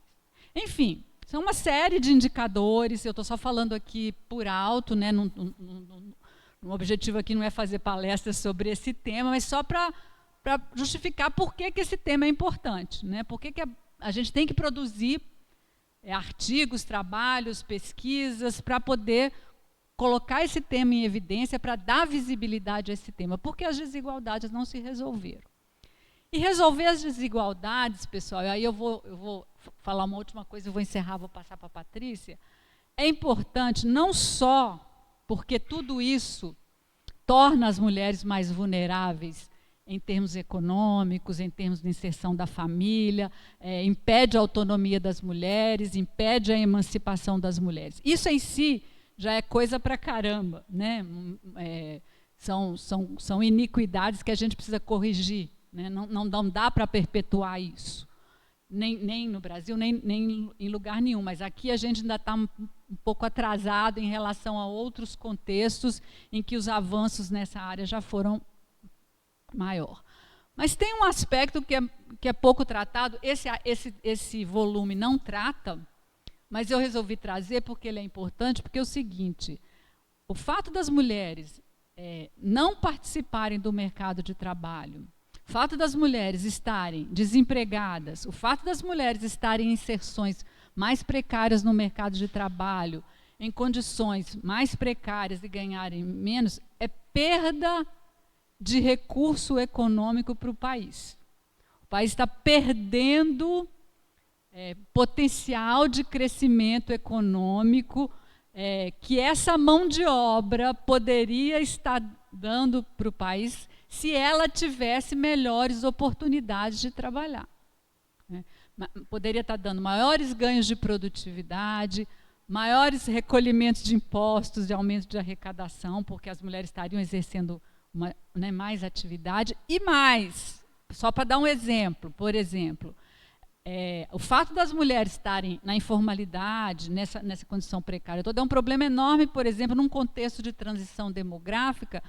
Enfim, são uma série de indicadores, eu estou só falando aqui por alto, né, o objetivo aqui não é fazer palestras sobre esse tema, mas só para justificar por que esse tema é importante, né? Por que a gente tem que produzir artigos, trabalhos, pesquisas, para poder colocar esse tema em evidência, para dar visibilidade a esse tema, porque as desigualdades não se resolveram. E resolver as desigualdades, pessoal, e aí eu vou falar uma última coisa, eu vou encerrar, vou passar para a Patrícia, é importante não só porque tudo isso torna as mulheres mais vulneráveis em termos econômicos, em termos de inserção da família, impede a autonomia das mulheres, impede a emancipação das mulheres. Isso em si já é coisa pra caramba, né? São iniquidades que a gente precisa corrigir, né? Não dá para perpetuar isso, nem no Brasil, nem em lugar nenhum, mas aqui a gente ainda está um pouco atrasado em relação a outros contextos em que os avanços nessa área já foram maior. Mas tem um aspecto que é pouco tratado, esse volume não trata, mas eu resolvi trazer porque ele é importante, porque é o seguinte, o fato das mulheres não participarem do mercado de trabalho, o fato das mulheres estarem desempregadas, o fato das mulheres estarem em inserções mais precárias no mercado de trabalho, em condições mais precárias e ganharem menos, é perda de recurso econômico para o país. O país está perdendo potencial de crescimento econômico que essa mão de obra poderia estar dando para o país se ela tivesse melhores oportunidades de trabalhar. Poderia estar dando maiores ganhos de produtividade, maiores recolhimentos de impostos, de aumento de arrecadação, porque as mulheres estariam exercendo mais atividade, e mais, só para dar um exemplo, por exemplo, o fato das mulheres estarem na informalidade, nessa condição precária toda, é um problema enorme, por exemplo, num contexto de transição demográfica,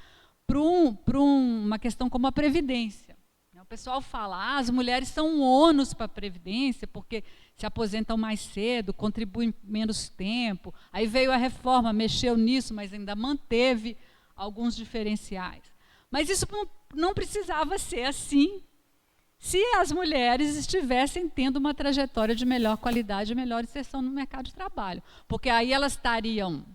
para uma questão como a Previdência. O pessoal fala, as mulheres são um ônus para a Previdência, porque se aposentam mais cedo, contribuem menos tempo, aí veio a reforma, mexeu nisso, mas ainda manteve alguns diferenciais. Mas isso não precisava ser assim se as mulheres estivessem tendo uma trajetória de melhor qualidade e melhor inserção no mercado de trabalho. Porque aí elas estariam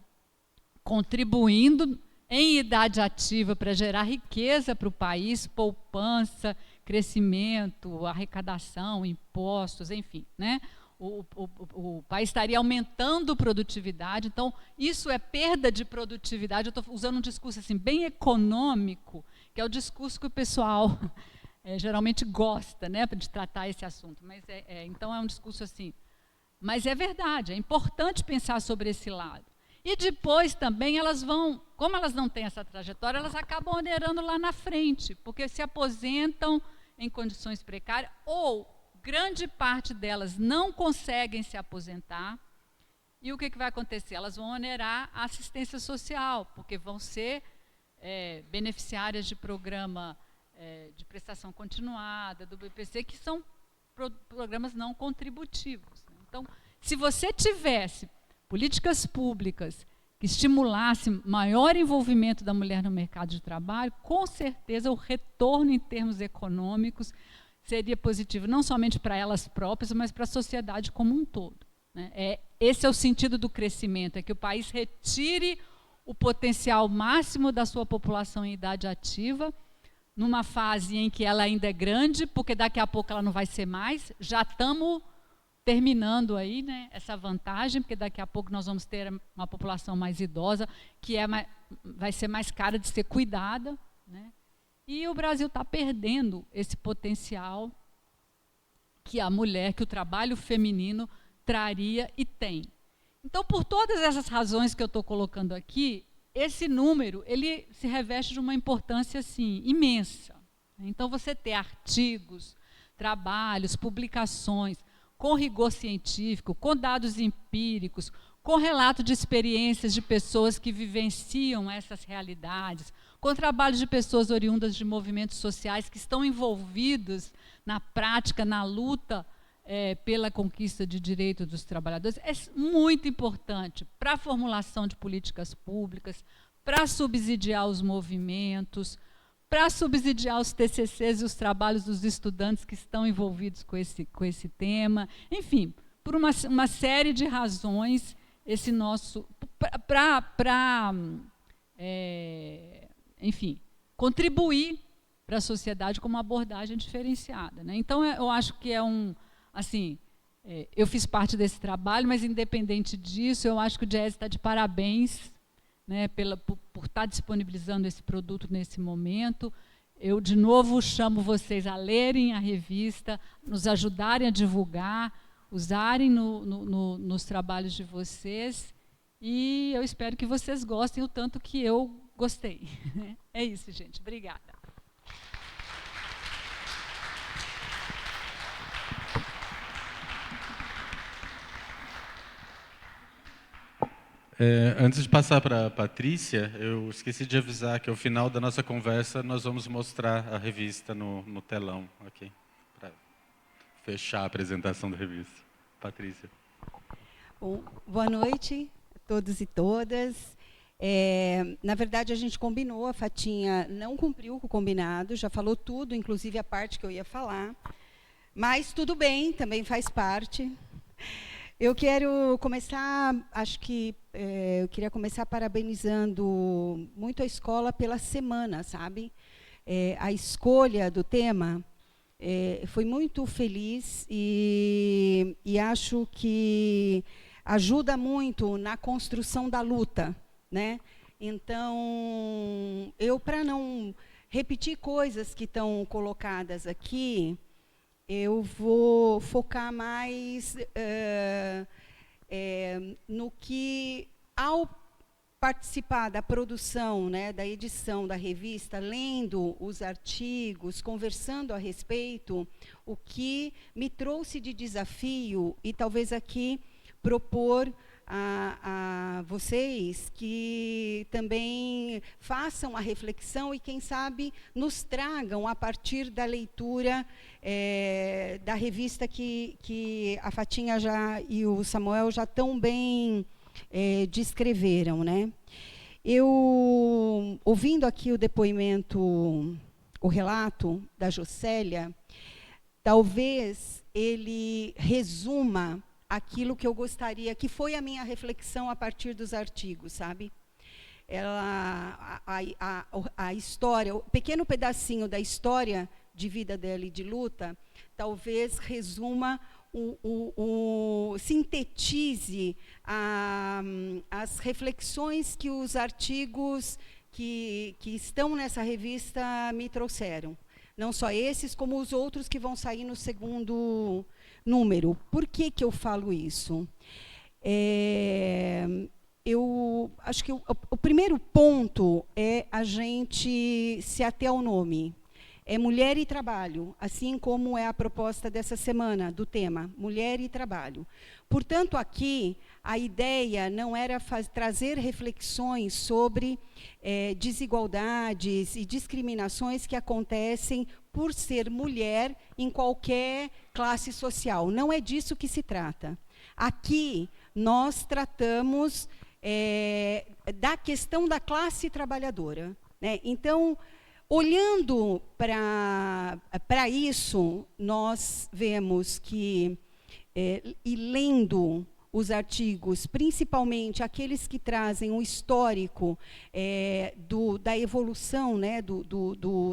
contribuindo em idade ativa para gerar riqueza para o país, poupança, crescimento, arrecadação, impostos, enfim, né? O país estaria aumentando produtividade, então isso é perda de produtividade. Eu estou usando um discurso assim, bem econômico, que é o discurso que o pessoal geralmente gosta, né, de tratar esse assunto. Mas então é um discurso assim. Mas é verdade, é importante pensar sobre esse lado. E depois também elas vão, como elas não têm essa trajetória, elas acabam onerando lá na frente, porque se aposentam em condições precárias ou grande parte delas não conseguem se aposentar, e o que vai acontecer? Elas vão onerar a assistência social, porque vão ser beneficiárias de programa de prestação continuada, do BPC, que são programas não contributivos. Então, se você tivesse políticas públicas que estimulassem maior envolvimento da mulher no mercado de trabalho, com certeza o retorno em termos econômicos seria positivo, não somente para elas próprias, mas para a sociedade como um todo, né? Esse é o sentido do crescimento, é que o país retire o potencial máximo da sua população em idade ativa, numa fase em que ela ainda é grande, porque daqui a pouco ela não vai ser mais, já estamos terminando aí, né, essa vantagem, porque daqui a pouco nós vamos ter uma população mais idosa, que vai ser mais cara de ser cuidada, né? E o Brasil está perdendo esse potencial que a mulher, que o trabalho feminino traria e tem. Então, por todas essas razões que eu estou colocando aqui, esse número ele se reveste de uma importância assim, imensa. Então, você ter artigos, trabalhos, publicações, com rigor científico, com dados empíricos, com relato de experiências de pessoas que vivenciam essas realidades, com trabalho de pessoas oriundas de movimentos sociais que estão envolvidos na prática, na luta pela conquista de direitos dos trabalhadores, é muito importante para a formulação de políticas públicas, para subsidiar os movimentos, para subsidiar os TCCs e os trabalhos dos estudantes que estão envolvidos com esse tema. Enfim, por uma série de razões, esse nosso... enfim, contribuir para a sociedade com uma abordagem diferenciada, né? Então, eu acho que assim, eu fiz parte desse trabalho, mas, independente disso, eu acho que o Diese está de parabéns, né, por estar disponibilizando esse produto nesse momento. Eu, de novo, chamo vocês a lerem a revista, nos ajudarem a divulgar, usarem nos trabalhos de vocês, e eu espero que vocês gostem o tanto que eu gostei. É isso, gente. Obrigada. Antes de passar para a Patrícia, eu esqueci de avisar que ao final da nossa conversa nós vamos mostrar a revista no telão aqui, para fechar a apresentação da revista. Patrícia. Bom, boa noite a todos e todas. Na verdade, a gente combinou, a Fatinha não cumpriu com o combinado, já falou tudo, inclusive a parte que eu ia falar, mas tudo bem, também faz parte. Eu quero começar, eu queria começar parabenizando muito a escola pela semana, sabe? A escolha do tema foi muito feliz e acho que ajuda muito na construção da luta, né? Então, para não repetir coisas que estão colocadas aqui, eu vou focar mais no que, ao participar da produção, né, da edição da revista, lendo os artigos, conversando a respeito, o que me trouxe de desafio, e talvez aqui propor a vocês que também façam a reflexão e, quem sabe, nos tragam, a partir da leitura da revista que a Fatinha e o Samuel já tão bem descreveram, né? Eu, ouvindo aqui o depoimento, o relato da Jocélia, talvez ele resuma aquilo que eu gostaria, que foi a minha reflexão a partir dos artigos, sabe? A história, o pequeno pedacinho da história de vida dela e de luta, talvez resuma, sintetize as reflexões que os artigos que estão nessa revista me trouxeram. Não só esses, como os outros que vão sair no segundo número. Por que eu falo isso? Eu acho que o primeiro ponto é a gente se ater ao nome. é mulher e trabalho, assim como é a proposta dessa semana, do tema, mulher e trabalho. Portanto, aqui, a ideia não era trazer reflexões sobre desigualdades e discriminações que acontecem por ser mulher em qualquer classe social. Não é disso que se trata. Aqui, nós tratamos da questão da classe trabalhadora, né? Então, olhando para isso, nós vemos que, e lendo os artigos, principalmente aqueles que trazem um histórico da evolução, né,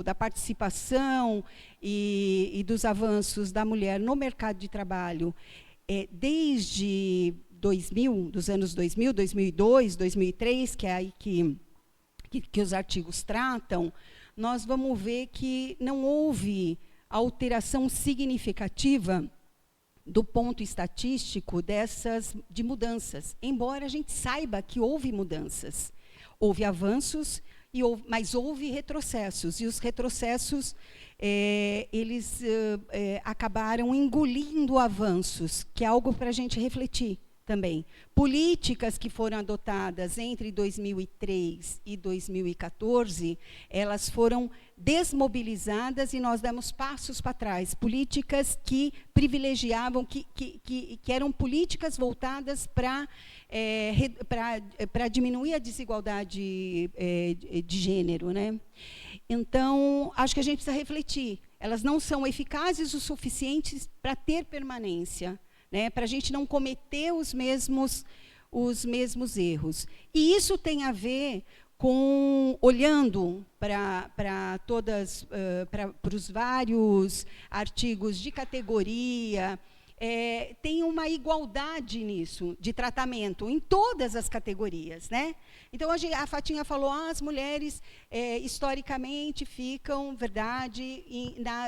da participação e dos avanços da mulher no mercado de trabalho, desde 2000, dos anos 2000, 2002, 2003, que é aí que os artigos tratam, nós vamos ver que não houve alteração significativa do ponto estatístico de mudanças, embora a gente saiba que houve mudanças. Houve avanços, mas houve retrocessos, e os retrocessos eles acabaram engolindo avanços, que é algo para a gente refletir também. Políticas que foram adotadas entre 2003 e 2014, elas foram desmobilizadas e nós demos passos para trás. Políticas que privilegiavam, que eram políticas voltadas para diminuir a desigualdade de gênero, né? Então, acho que a gente precisa refletir. Elas não são eficazes o suficientes para ter permanência, né, para a gente não cometer os mesmos erros. E isso tem a ver com, olhando para os vários artigos de categoria, tem uma igualdade nisso, de tratamento, em todas as categorias, né? Então, a Fatinha falou, as mulheres, historicamente, ficam, verdade,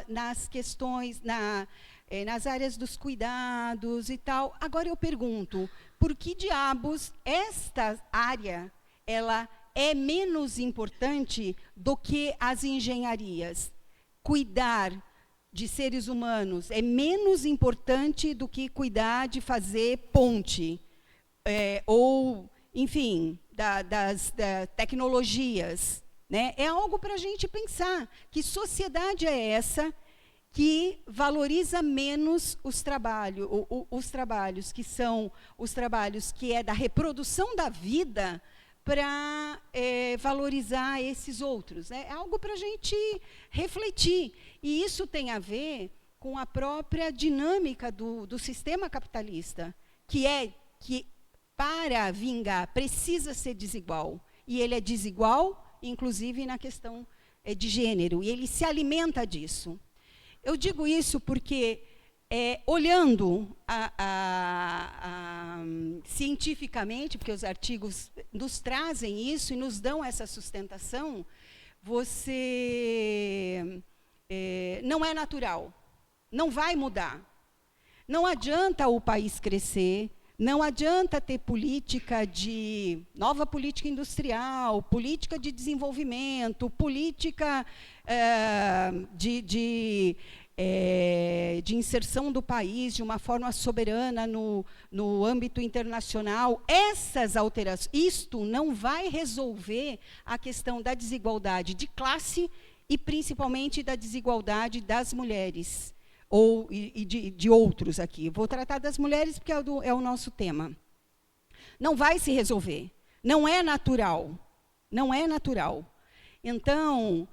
nas questões, nas áreas dos cuidados e tal. Agora eu pergunto, por que diabos esta área ela é menos importante do que as engenharias? Cuidar de seres humanos é menos importante do que cuidar de fazer ponte, ou, enfim, das tecnologias, né? É algo para a gente pensar. Que sociedade é essa que valoriza menos os trabalhos que são os trabalhos que é da reprodução da vida, para valorizar esses outros, né? É algo para a gente refletir. E isso tem a ver com a própria dinâmica do sistema capitalista, que para vingar precisa ser desigual. E ele é desigual, inclusive, na questão de gênero, e ele se alimenta disso. Eu digo isso porque, olhando cientificamente, porque os artigos nos trazem isso e nos dão essa sustentação, não é natural, não vai mudar. Não adianta o país crescer, não adianta ter nova política industrial, política de desenvolvimento, política de inserção do país de uma forma soberana no âmbito internacional. Essas alterações, isto não vai resolver a questão da desigualdade de classe e principalmente da desigualdade das mulheres. E de outros aqui. Vou tratar das mulheres porque é o nosso tema. Não vai se resolver. Não é natural. Não é natural. Então,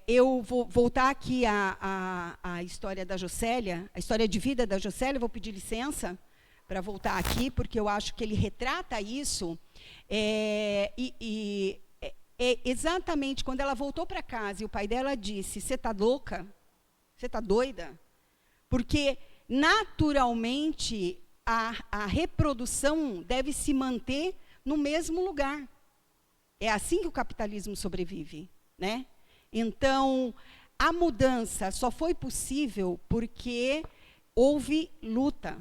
eu vou voltar aqui à história da Jocélia, a história de vida da Jocélia. Vou pedir licença para voltar aqui, porque eu acho que ele retrata isso. Exatamente quando ela voltou para casa e o pai dela disse, você está louca? Você está doida? Porque, naturalmente, a reprodução deve se manter no mesmo lugar. É assim que o capitalismo sobrevive, né? Então, a mudança só foi possível porque houve luta.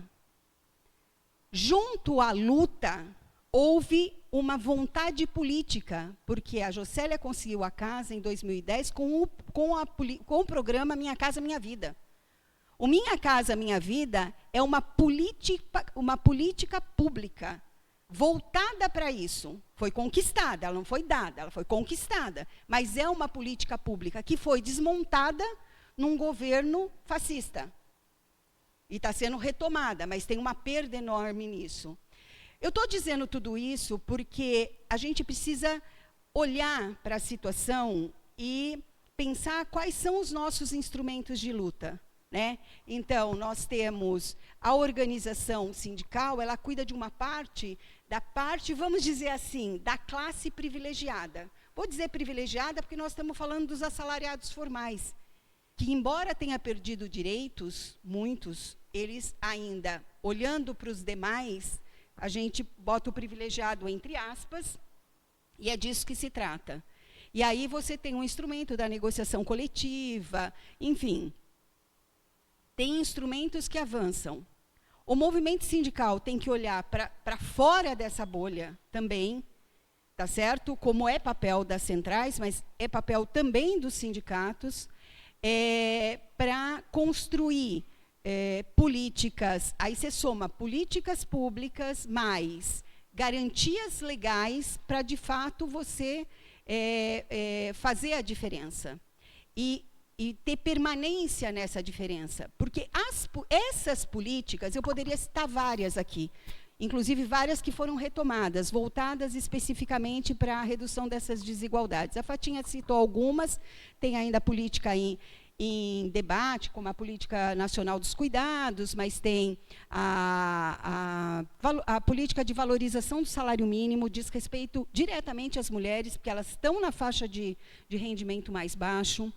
Junto à luta, houve uma vontade política, porque a Jocélia conseguiu a casa em 2010 com o programa Minha Casa Minha Vida. O Minha Casa Minha Vida é uma política pública voltada para isso. Foi conquistada, ela não foi dada, ela foi conquistada. Mas é uma política pública que foi desmontada num governo fascista. E está sendo retomada, mas tem uma perda enorme nisso. Eu estou dizendo tudo isso porque a gente precisa olhar para a situação e pensar quais são os nossos instrumentos de luta, né? Então, nós temos a organização sindical, ela cuida de uma parte, vamos dizer assim, da classe privilegiada. Vou dizer privilegiada porque nós estamos falando dos assalariados formais, que embora tenha perdido direitos, muitos, eles ainda, olhando para os demais, a gente bota o privilegiado entre aspas, e é disso que se trata. E aí você tem um instrumento da negociação coletiva, enfim, tem instrumentos que avançam. O movimento sindical tem que olhar para fora dessa bolha também, tá certo? Como é papel das centrais, mas é papel também dos sindicatos, para construir políticas, aí você soma políticas públicas mais garantias legais para, de fato, você fazer a diferença. E ter permanência nessa diferença. Porque essas políticas, eu poderia citar várias aqui, inclusive várias que foram retomadas, voltadas especificamente para a redução dessas desigualdades. A Fatinha citou algumas, tem ainda a política em debate, como a Política Nacional dos Cuidados, mas tem a política de valorização do salário mínimo, diz respeito diretamente às mulheres, porque elas estão na faixa de rendimento mais baixo.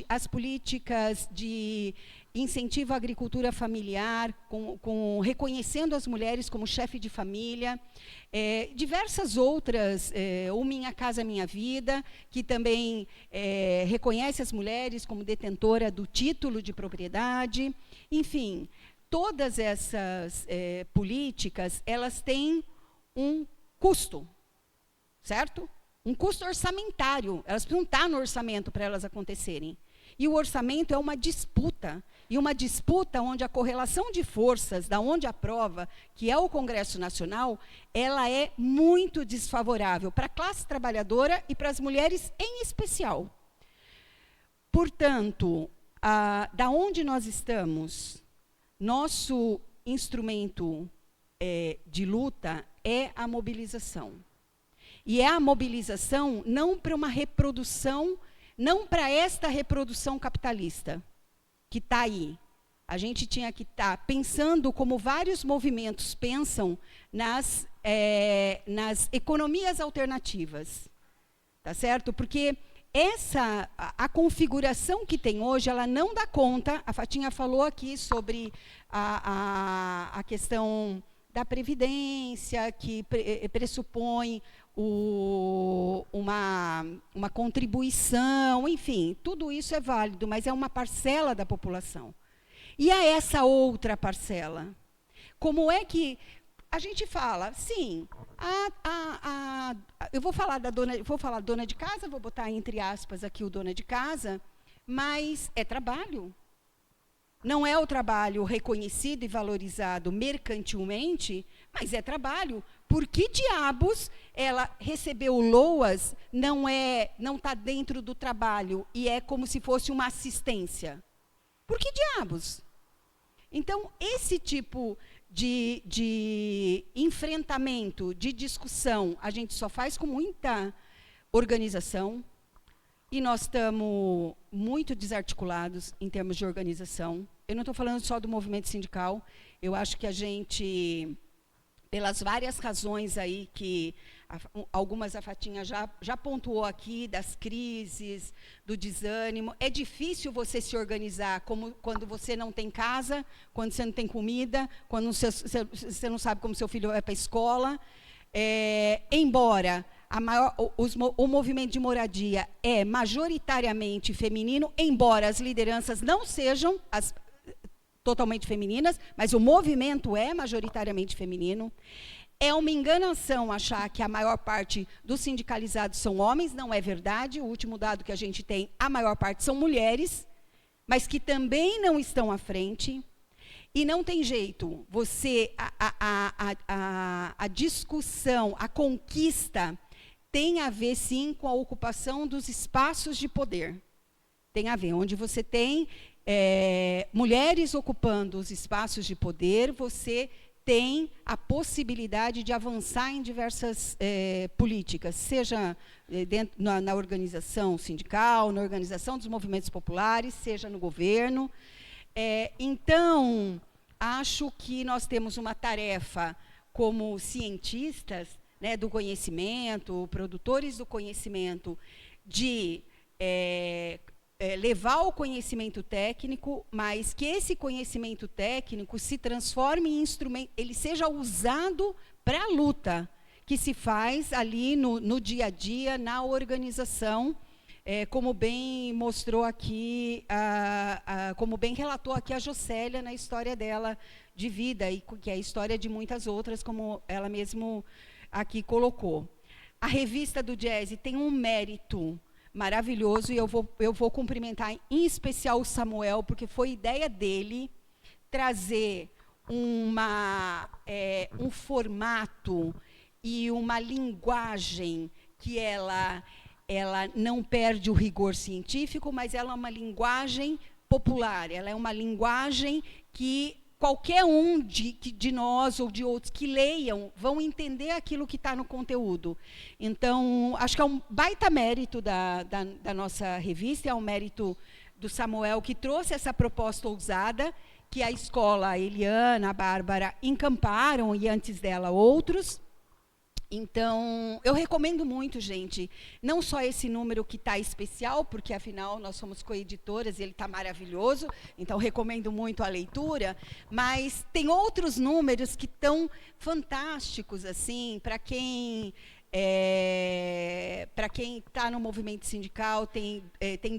As políticas de incentivo à agricultura familiar, reconhecendo as mulheres como chefe de família, diversas outras, o Minha Casa Minha Vida, que também reconhece as mulheres como detentora do título de propriedade. Enfim, todas essas políticas, elas têm um custo, certo? Um custo orçamentário, elas precisam estar no orçamento para elas acontecerem. E o orçamento é uma disputa, e uma disputa onde a correlação de forças, da onde aprova, que é o Congresso Nacional, ela é muito desfavorável para a classe trabalhadora e para as mulheres em especial. Portanto, da onde nós estamos, nosso instrumento de luta é a mobilização. E é a mobilização não para uma reprodução, não para esta reprodução capitalista, que está aí. A gente tinha que estar pensando como vários movimentos pensam nas economias alternativas. Tá certo? Porque a configuração que tem hoje, ela não dá conta, a Fatinha falou aqui sobre a questão da previdência, que pressupõe uma contribuição, enfim, tudo isso é válido, mas é uma parcela da população. E a essa outra parcela? Como é que a gente fala? Sim, eu vou falar dona de casa, vou botar entre aspas aqui o dona de casa, mas é trabalho. Não é o trabalho reconhecido e valorizado mercantilmente, mas é trabalho. Por que diabos ela recebeu LOAS, não está dentro do trabalho e é como se fosse uma assistência? Por que diabos? Então, esse tipo de enfrentamento, de discussão, a gente só faz com muita organização, e nós estamos muito desarticulados em termos de organização. Eu não estou falando só do movimento sindical, eu acho que a gente, pelas várias razões aí que algumas a Fatinha já pontuou aqui, das crises, do desânimo, é difícil você se organizar quando você não tem casa, quando você não tem comida, quando você não sabe como seu filho vai para a escola. Embora o movimento de moradia é majoritariamente feminino, embora as lideranças não sejam totalmente femininas, mas o movimento é majoritariamente feminino. É uma enganação achar que a maior parte dos sindicalizados são homens, não é verdade. O último dado que a gente tem, a maior parte são mulheres, mas que também não estão à frente. E não tem jeito, a discussão, a conquista tem a ver, sim, com a ocupação dos espaços de poder. Tem a ver, onde você tem mulheres ocupando os espaços de poder, você tem a possibilidade de avançar em diversas políticas, seja na organização sindical, na organização dos movimentos populares, seja no governo. Então, acho que nós temos uma tarefa como cientistas, né, do conhecimento, produtores do conhecimento, de levar o conhecimento técnico, mas que esse conhecimento técnico se transforme em instrumento, ele seja usado para a luta que se faz ali no dia a dia, na organização, como bem mostrou aqui, como bem relatou aqui a Jocélia na história dela de vida, e que é a história de muitas outras, como ela mesmo aqui colocou. A revista do Jazz tem um mérito maravilhoso, e eu vou cumprimentar em especial o Samuel, porque foi ideia dele trazer um formato e uma linguagem que ela não perde o rigor científico, mas ela é uma linguagem popular, ela é uma linguagem que qualquer um de nós ou de outros que leiam vão entender aquilo que está no conteúdo. Então, acho que é um baita mérito da nossa revista, é um mérito do Samuel, que trouxe essa proposta ousada, que a escola, a Eliana, a Bárbara, encamparam, e antes dela outros. Então, eu recomendo muito, gente, não só esse número que está especial, porque, afinal, nós somos coeditoras e ele está maravilhoso, então então muito a leitura, mas tem outros números que estão fantásticos, assim, para quem está no movimento sindical. Tem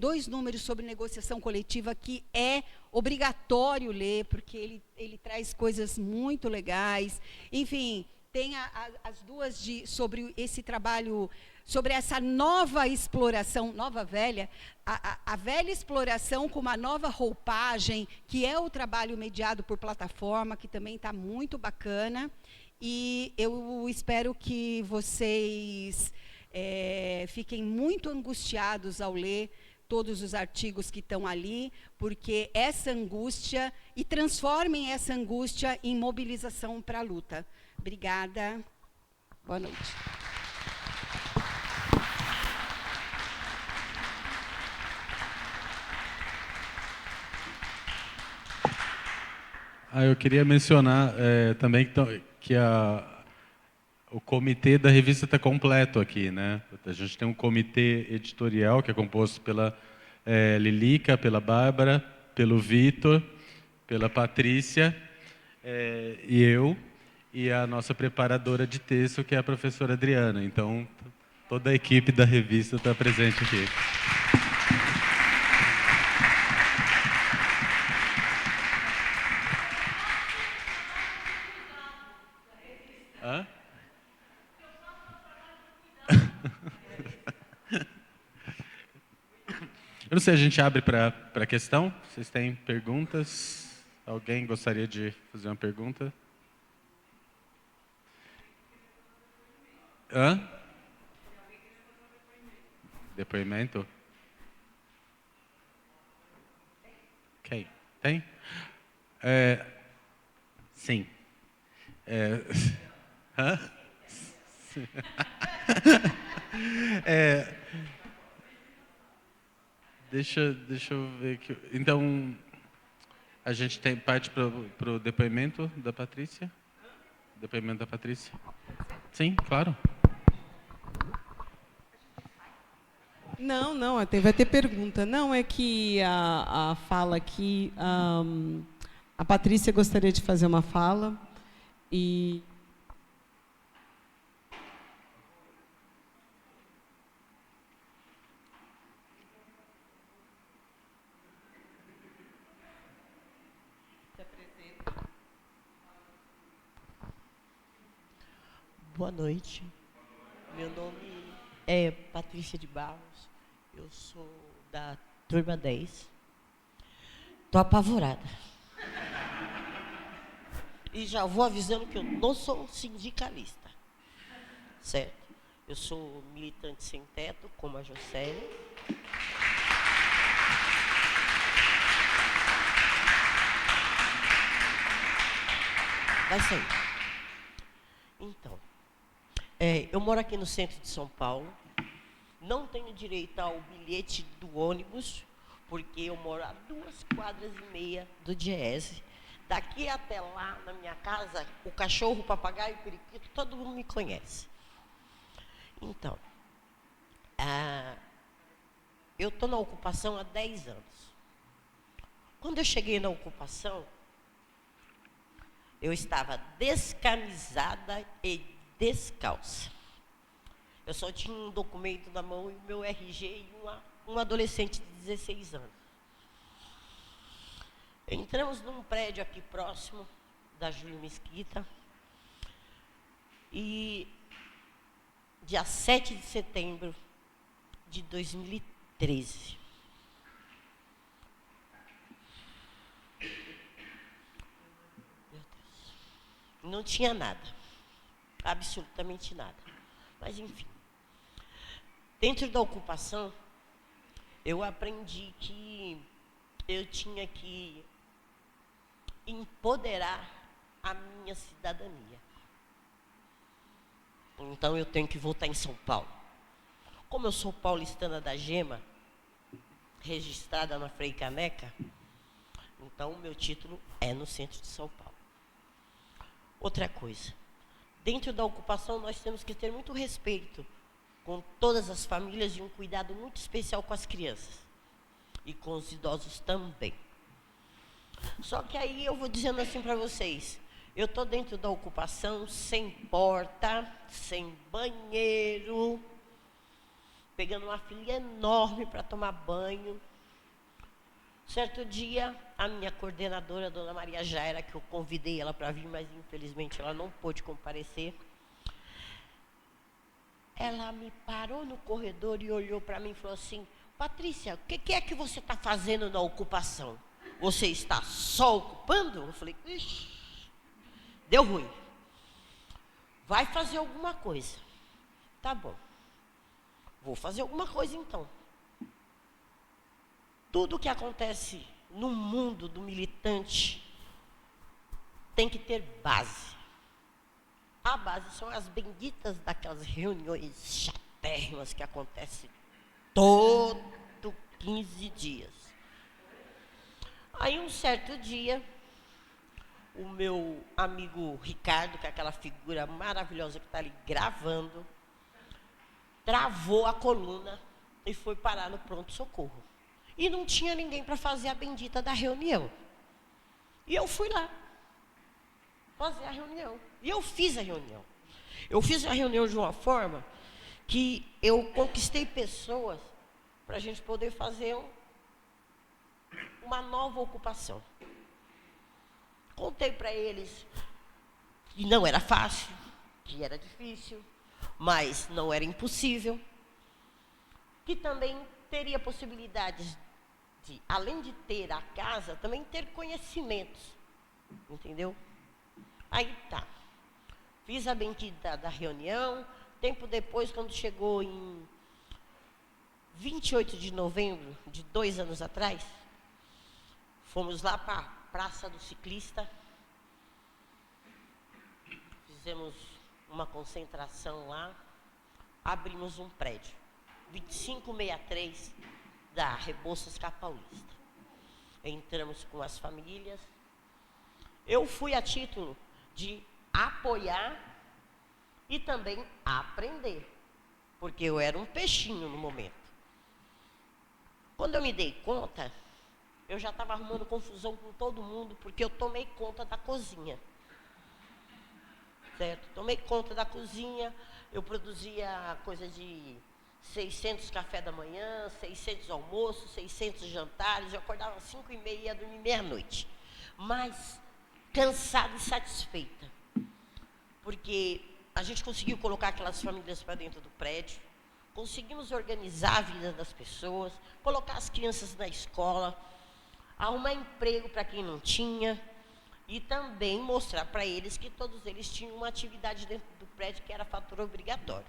2 números sobre negociação coletiva que é obrigatório ler, porque ele traz coisas muito legais. Enfim, tem as 2 sobre esse trabalho, sobre essa nova exploração, nova velha, a velha exploração com uma nova roupagem, que é o trabalho mediado por plataforma, que também está muito bacana. E eu espero que vocês fiquem muito angustiados ao ler todos os artigos que estão ali, porque essa angústia, e transformem essa angústia em mobilização para a luta. Obrigada. Boa noite. Eu queria mencionar também que o comitê da revista está completo aqui, né? A gente tem um comitê editorial que é composto pela Lilica, pela Bárbara, pelo Vitor, pela Patrícia, e eu, e a nossa preparadora de texto, que é a professora Adriana. Então, toda a equipe da revista está presente aqui. Hã? Eu não sei, a gente abre para questão? Vocês têm perguntas? Alguém gostaria de fazer uma pergunta? Hã? Depoimento? Quem? Tem? Sim. Hã? Deixa eu ver aqui. Então, a gente tem parte para o depoimento da Patrícia? Depoimento da Patrícia? Sim, claro. Não, vai ter pergunta. Não, é que a fala aqui, a Patrícia gostaria de fazer uma fala, e... Boa noite. Meu nome é Patrícia de Barros. Eu sou da turma 10. Estou apavorada. E já vou avisando que eu não sou sindicalista. Certo? Eu sou militante sem teto, como a Jocélia. Vai sair. Então, eu moro aqui no centro de São Paulo. Não tenho direito ao bilhete do ônibus, porque eu moro a 2,5 quadras do Diese. Daqui até lá, na minha casa, o cachorro, o papagaio, o periquito, todo mundo me conhece. Então, eu estou na ocupação há 10 anos. Quando eu cheguei na ocupação, eu estava descamisada e descalça. Eu só tinha um documento na mão e o meu RG e um adolescente de 16 anos. Entramos num prédio aqui próximo da Júlio Mesquita e dia 7 de setembro de 2013. Meu Deus. Não tinha nada. Absolutamente nada. Mas, enfim. Dentro da ocupação, eu aprendi que eu tinha que empoderar a minha cidadania. Então, eu tenho que voltar em São Paulo. Como eu sou paulistana da Gema, registrada na Frei Caneca, então o meu título é no centro de São Paulo. Outra coisa, dentro da ocupação nós temos que ter muito respeito com todas as famílias e um cuidado muito especial com as crianças e com os idosos também. Só que aí eu vou dizendo assim para vocês, eu estou dentro da ocupação sem porta, sem banheiro, pegando uma fila enorme para tomar banho. Certo dia, a minha coordenadora, a dona Maria Jaira, que eu convidei ela para vir, mas infelizmente ela não pôde comparecer, ela me parou no corredor e olhou para mim e falou assim: Patrícia, o que é que você está fazendo na ocupação? Você está só ocupando? Eu falei, ixi, deu ruim. Vai fazer alguma coisa. Tá bom. Vou fazer alguma coisa então. Tudo que acontece no mundo do militante tem que ter base. A base são as benditas daquelas reuniões chatérrimas que acontecem todo 15 dias. Aí um certo dia, o meu amigo Ricardo, que é aquela figura maravilhosa que está ali gravando, travou a coluna e foi parar no pronto-socorro. E não tinha ninguém para fazer a bendita da reunião. E eu fui lá fazer a reunião. E eu fiz a reunião. Eu fiz a reunião de uma forma que eu conquistei pessoas para a gente poder fazer uma nova ocupação. Contei para eles que não era fácil, que era difícil, mas não era impossível, que também teria possibilidades de, além de ter a casa, também ter conhecimentos, entendeu? Aí tá, fiz a bendita da reunião, tempo depois, quando chegou em 28 de novembro de 2 anos atrás, fomos lá para a Praça do Ciclista, fizemos uma concentração lá, abrimos um prédio, 2563 da Rebouças Paulista. Entramos com as famílias. Eu fui a título de apoiar e também aprender, porque eu era um peixinho no momento. Quando eu me dei conta, eu já estava arrumando confusão com todo mundo, porque eu tomei conta da cozinha. Certo? Tomei conta da cozinha, eu produzia coisa de 600 café da manhã, 600 almoços, 600 jantares, eu acordava às 5h30 e ia dormir meia-noite. Mas cansada e satisfeita, porque a gente conseguiu colocar aquelas famílias para dentro do prédio, conseguimos organizar a vida das pessoas, colocar as crianças na escola, arrumar emprego para quem não tinha, e também mostrar para eles que todos eles tinham uma atividade dentro do prédio que era fator obrigatório.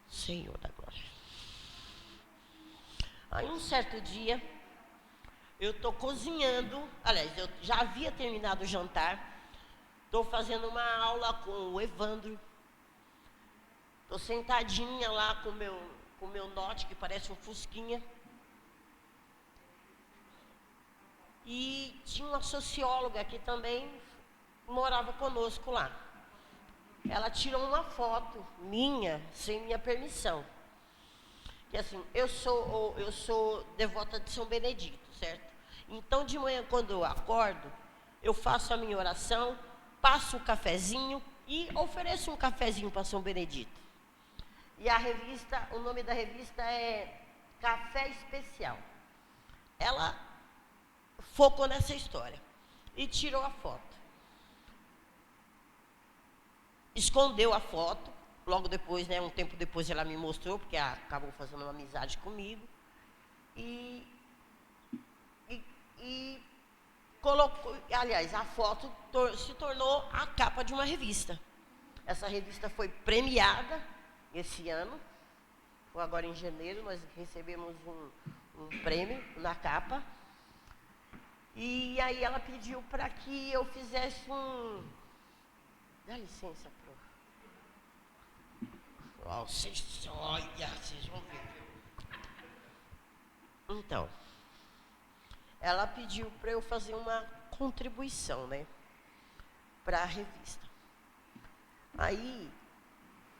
Senhor da glória. Aí um certo dia, eu estou cozinhando, aliás, eu já havia terminado o jantar, estou fazendo uma aula com o Evandro, estou sentadinha lá com o meu note, que parece um fusquinha, e tinha uma socióloga que também morava conosco lá. Ela tirou uma foto minha, sem minha permissão. Que assim, eu sou devota de São Benedito, certo? Então, de manhã, quando eu acordo, eu faço a minha oração, passo um cafezinho e ofereço um cafezinho para São Benedito. E a revista, o nome da revista é Café Especial. Ela focou nessa história e tirou a foto. Escondeu a foto, logo depois, né, um tempo depois ela me mostrou, porque ela acabou fazendo uma amizade comigo, e colocou, aliás, a foto se tornou a capa de uma revista. Essa revista foi premiada esse ano, foi agora em janeiro, nós recebemos um prêmio na capa, e aí ela pediu para que eu fizesse um... Dá licença, Pro. Oh, olha, vocês vão ver. Então, ela pediu para eu fazer uma contribuição, né, para a revista. Aí,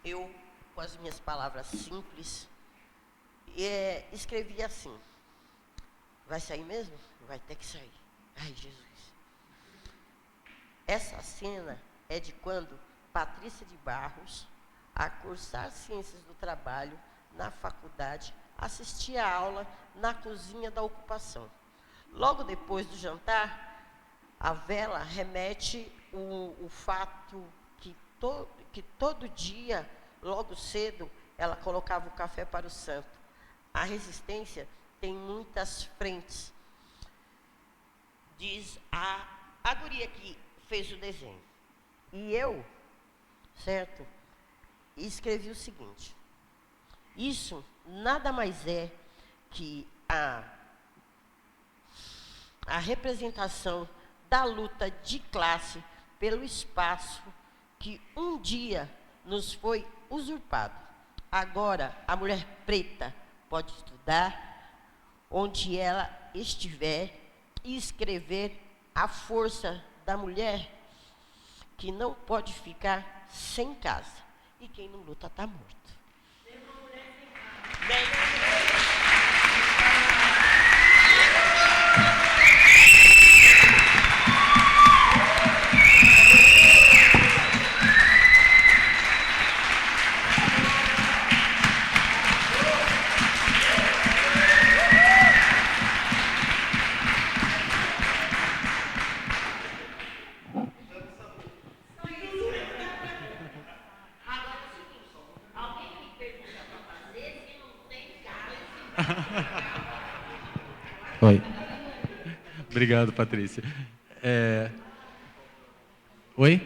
eu, com as minhas palavras simples, escrevi assim: vai sair mesmo? Vai ter que sair. Ai, Jesus. Essa cena é de quando Patrícia de Barros, a cursar Ciências do Trabalho na faculdade, assistia a aula na cozinha da ocupação. Logo depois do jantar, a vela remete o fato que todo dia, logo cedo, ela colocava o café para o santo. A resistência tem muitas frentes. Diz a guria que fez o desenho. E eu, certo, escrevi o seguinte: isso nada mais é que a representação da luta de classe pelo espaço que um dia nos foi usurpado. Agora, a mulher preta pode estudar onde ela estiver e escrever a força da mulher que não pode ficar sem casa. E quem não luta está morto. Oi. Obrigado, Patrícia. Oi?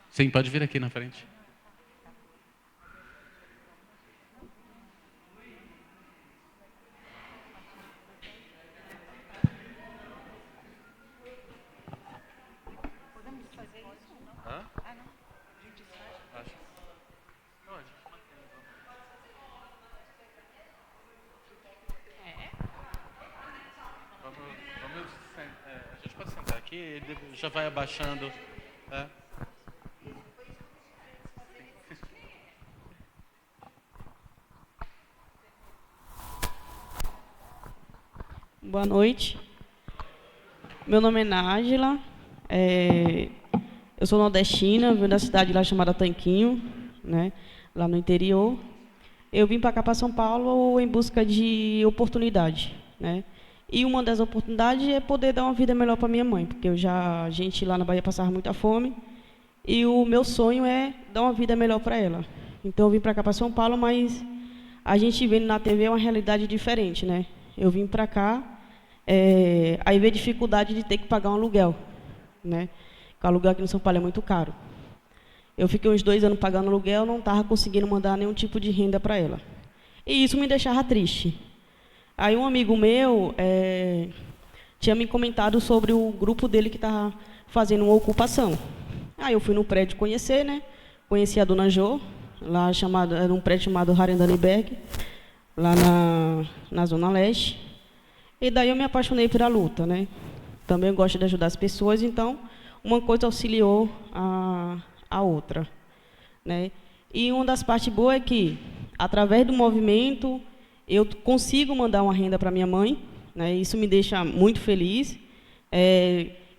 Sim, pode vir aqui na frente. Podemos fazer isso? Não? Hã? Ah, não. A gente faz. Acho. Não, a gente mantém. A gente pode sentar aqui, ele já vai abaixando. Boa noite. Meu nome é Nájila. Eu sou nordestina, venho da cidade lá chamada Tanquinho, né, lá no interior. Eu vim para cá, para São Paulo, em busca de oportunidade, né? E uma das oportunidades é poder dar uma vida melhor para minha mãe, porque a gente lá na Bahia passava muita fome, e o meu sonho é dar uma vida melhor para ela. Então eu vim para cá, para São Paulo, mas a gente vendo na TV é uma realidade diferente, né? Eu vim para cá, aí veio a dificuldade de ter que pagar um aluguel, né? Porque o aluguel aqui em São Paulo é muito caro. Eu fiquei uns 2 anos pagando aluguel, não estava conseguindo mandar nenhum tipo de renda para ela. E isso me deixava triste. Aí um amigo meu tinha me comentado sobre o grupo dele que estava fazendo uma ocupação. Aí eu fui no prédio conhecer, né? Conheci a dona Jo, lá era um prédio chamado Harendaniberg, lá na Zona Leste. E daí eu me apaixonei pela luta, né? Também gosto de ajudar as pessoas, então uma coisa auxiliou a outra, né? E uma das partes boas é que, através do movimento, eu consigo mandar uma renda para minha mãe, né? Isso me deixa muito feliz.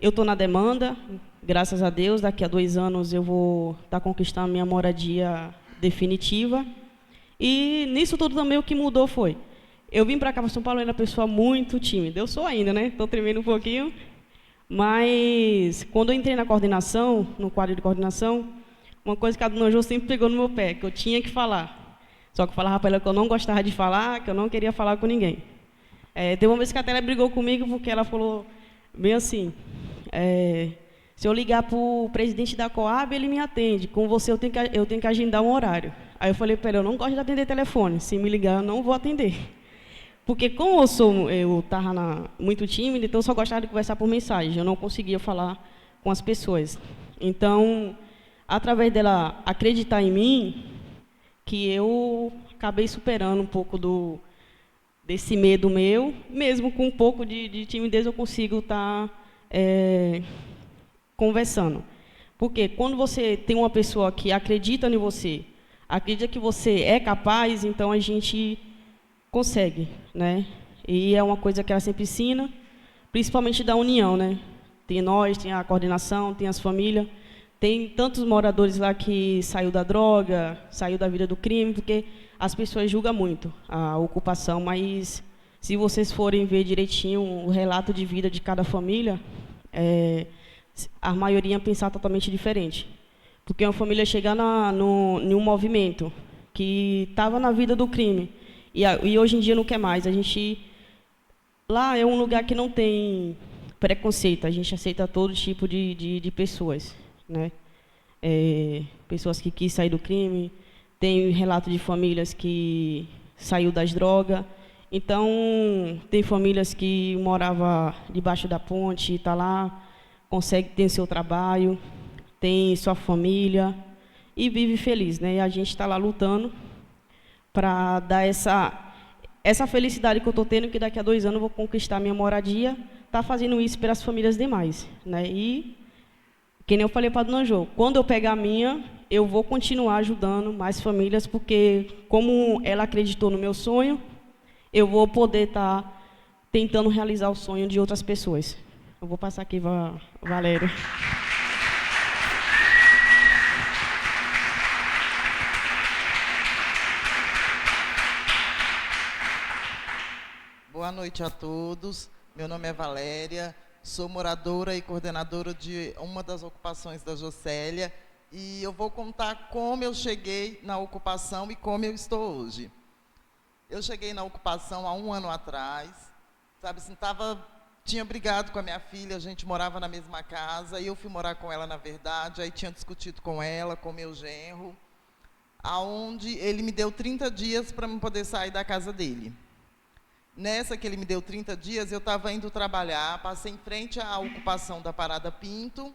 Eu estou na demanda, graças a Deus, daqui a 2 anos eu vou estar conquistando minha moradia definitiva. E nisso tudo também o que mudou foi, eu vim para cá, para São Paulo, era uma pessoa muito tímida. Eu sou ainda, né? Estou tremendo um pouquinho. Mas, quando eu entrei na coordenação, no quadro de coordenação, uma coisa que a dona Jo sempre pegou no meu pé, que eu tinha que falar. Só que eu falava para ela que eu não gostava de falar, que eu não queria falar com ninguém. Teve uma vez que até ela brigou comigo, porque ela falou bem assim, se eu ligar para o presidente da Coab, ele me atende. Com você, eu tenho que agendar um horário. Aí eu falei para ela, eu não gosto de atender telefone. Se me ligar, eu não vou atender. Porque como eu estava muito tímida, então eu só gostava de conversar por mensagem. Eu não conseguia falar com as pessoas. Então, através dela acreditar em mim, que eu acabei superando um pouco desse medo meu, mesmo com um pouco de timidez eu consigo estar conversando. Porque quando você tem uma pessoa que acredita em você, acredita que você é capaz, então a gente consegue, né? E é uma coisa que ela sempre ensina, principalmente da união, né? Tem nós, tem a coordenação, tem as famílias, tem tantos moradores lá que saiu da droga, saiu da vida do crime, porque as pessoas julgam muito a ocupação, mas se vocês forem ver direitinho o relato de vida de cada família, a maioria ia pensar totalmente diferente. Porque uma família chegar em um movimento que estava na vida do crime, e hoje em dia não quer mais. Lá é um lugar que não tem preconceito, a gente aceita todo tipo de pessoas, né? Pessoas que quis sair do crime, tem relato de famílias que saiu das drogas. Então, tem famílias que moravam debaixo da ponte, está lá, consegue ter seu trabalho, tem sua família e vive feliz, né? E a gente está lá lutando para dar essa felicidade que eu estou tendo, que daqui a 2 anos eu vou conquistar minha moradia, tá fazendo isso pelas famílias demais, né? E, que nem eu falei para a dona Jo, quando eu pegar a minha, eu vou continuar ajudando mais famílias, porque como ela acreditou no meu sonho, eu vou poder estar tentando realizar o sonho de outras pessoas. Eu vou passar aqui para Valéria. Boa noite a todos. Meu nome é Valéria, sou moradora e coordenadora de uma das ocupações da Jocélia, e eu vou contar como eu cheguei na ocupação e como eu estou hoje. Eu cheguei na ocupação há 1 ano atrás, sabe, assim, tinha brigado com a minha filha, a gente morava na mesma casa, e eu fui morar com ela, na verdade, aí tinha discutido com ela, com meu genro, aonde ele me deu 30 dias para eu poder sair da casa dele. Nessa que ele me deu 30 dias, eu estava indo trabalhar, passei em frente à ocupação da Parada Pinto.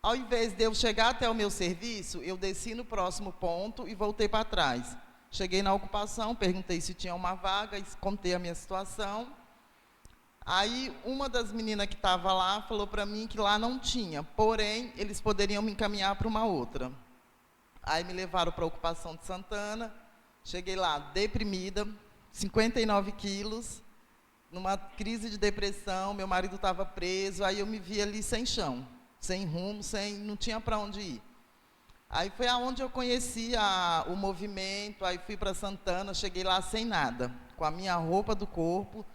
Ao invés de eu chegar até o meu serviço, eu desci no próximo ponto e voltei para trás. Cheguei na ocupação, perguntei se tinha uma vaga, contei a minha situação. Aí, uma das meninas que estava lá falou para mim que lá não tinha, porém, eles poderiam me encaminhar para uma outra. Aí me levaram para a ocupação de Santana, cheguei lá deprimida, 59 quilos, numa crise de depressão, meu marido estava preso, aí eu me vi ali sem chão, sem rumo, não tinha para onde ir. Aí foi aonde eu conheci o movimento, aí fui para Santana, cheguei lá sem nada, com a minha roupa do corpo,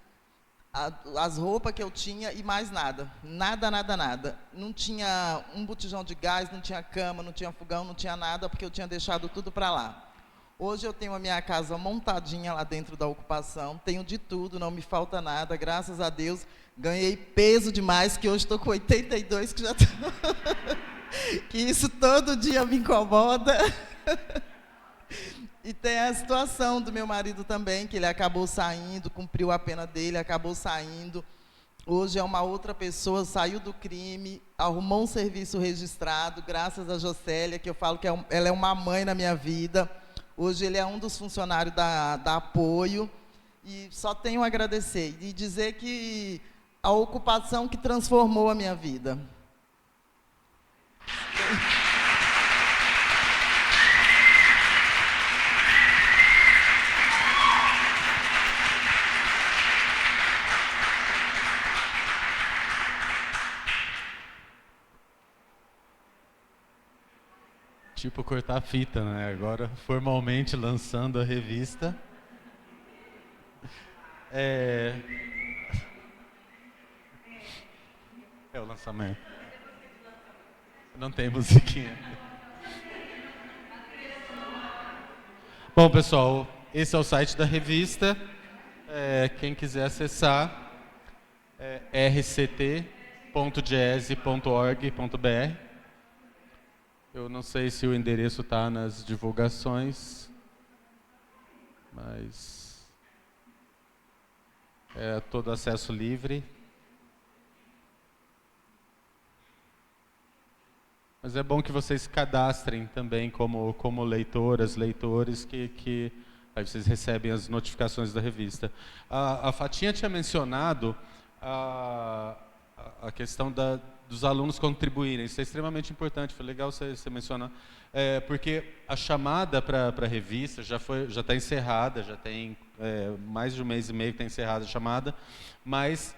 as roupas que eu tinha e mais nada. Nada, nada, nada. Não tinha um botijão de gás, não tinha cama, não tinha fogão, não tinha nada, porque eu tinha deixado tudo para lá. Hoje eu tenho a minha casa montadinha lá dentro da ocupação, tenho de tudo, não me falta nada, graças a Deus. Ganhei peso demais, que hoje estou com 82, que já tô... que isso todo dia me incomoda. E tem a situação do meu marido também, que ele acabou saindo, cumpriu a pena dele, acabou saindo. Hoje é uma outra pessoa, saiu do crime, arrumou um serviço registrado, graças a Jocélia, que eu falo que ela é uma mãe na minha vida. Hoje ele é um dos funcionários da Apoio. E só tenho a agradecer e dizer que a ocupação que transformou a minha vida. Tipo cortar a fita, né? Agora, formalmente lançando a revista. É o lançamento. Não tem musiquinha. Bom, pessoal, esse é o site da revista. Quem quiser acessar, rct.diese.org.br. Eu não sei se o endereço está nas divulgações, mas é todo acesso livre. Mas é bom que vocês se cadastrem também como leitoras, leitores, que aí vocês recebem as notificações da revista. A Fatinha tinha mencionado a questão dos alunos contribuírem. Isso é extremamente importante, foi legal você mencionar. Porque a chamada para a revista já está encerrada, já tem mais de um mês e meio que está encerrada a chamada, mas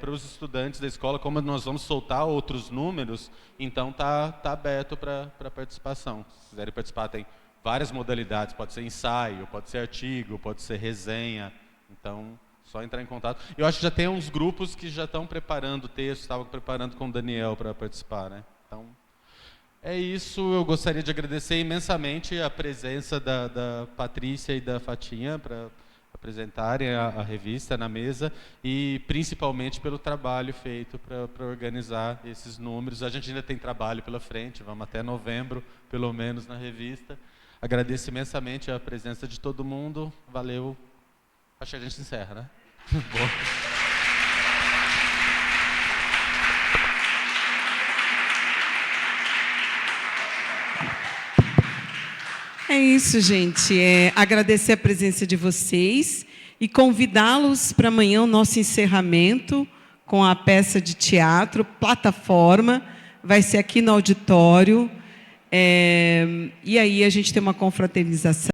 para os estudantes da escola, como nós vamos soltar outros números, então está aberto para participação. Se quiserem participar, tem várias modalidades, pode ser ensaio, pode ser artigo, pode ser resenha, então só entrar em contato. Eu acho que já tem uns grupos que já estão preparando texto, estavam preparando com o Daniel para participar, né? Então, é isso. Eu gostaria de agradecer imensamente a presença da Patrícia e da Fatinha para apresentarem a revista na mesa e principalmente pelo trabalho feito para organizar esses números. A gente ainda tem trabalho pela frente, vamos até novembro, pelo menos, na revista. Agradeço imensamente a presença de todo mundo. Valeu. Acho que a gente encerra, né? Bom. É isso, gente. Agradecer a presença de vocês e convidá-los para amanhã o nosso encerramento com a peça de teatro, Plataforma. Vai ser aqui no auditório. E aí a gente tem uma confraternização.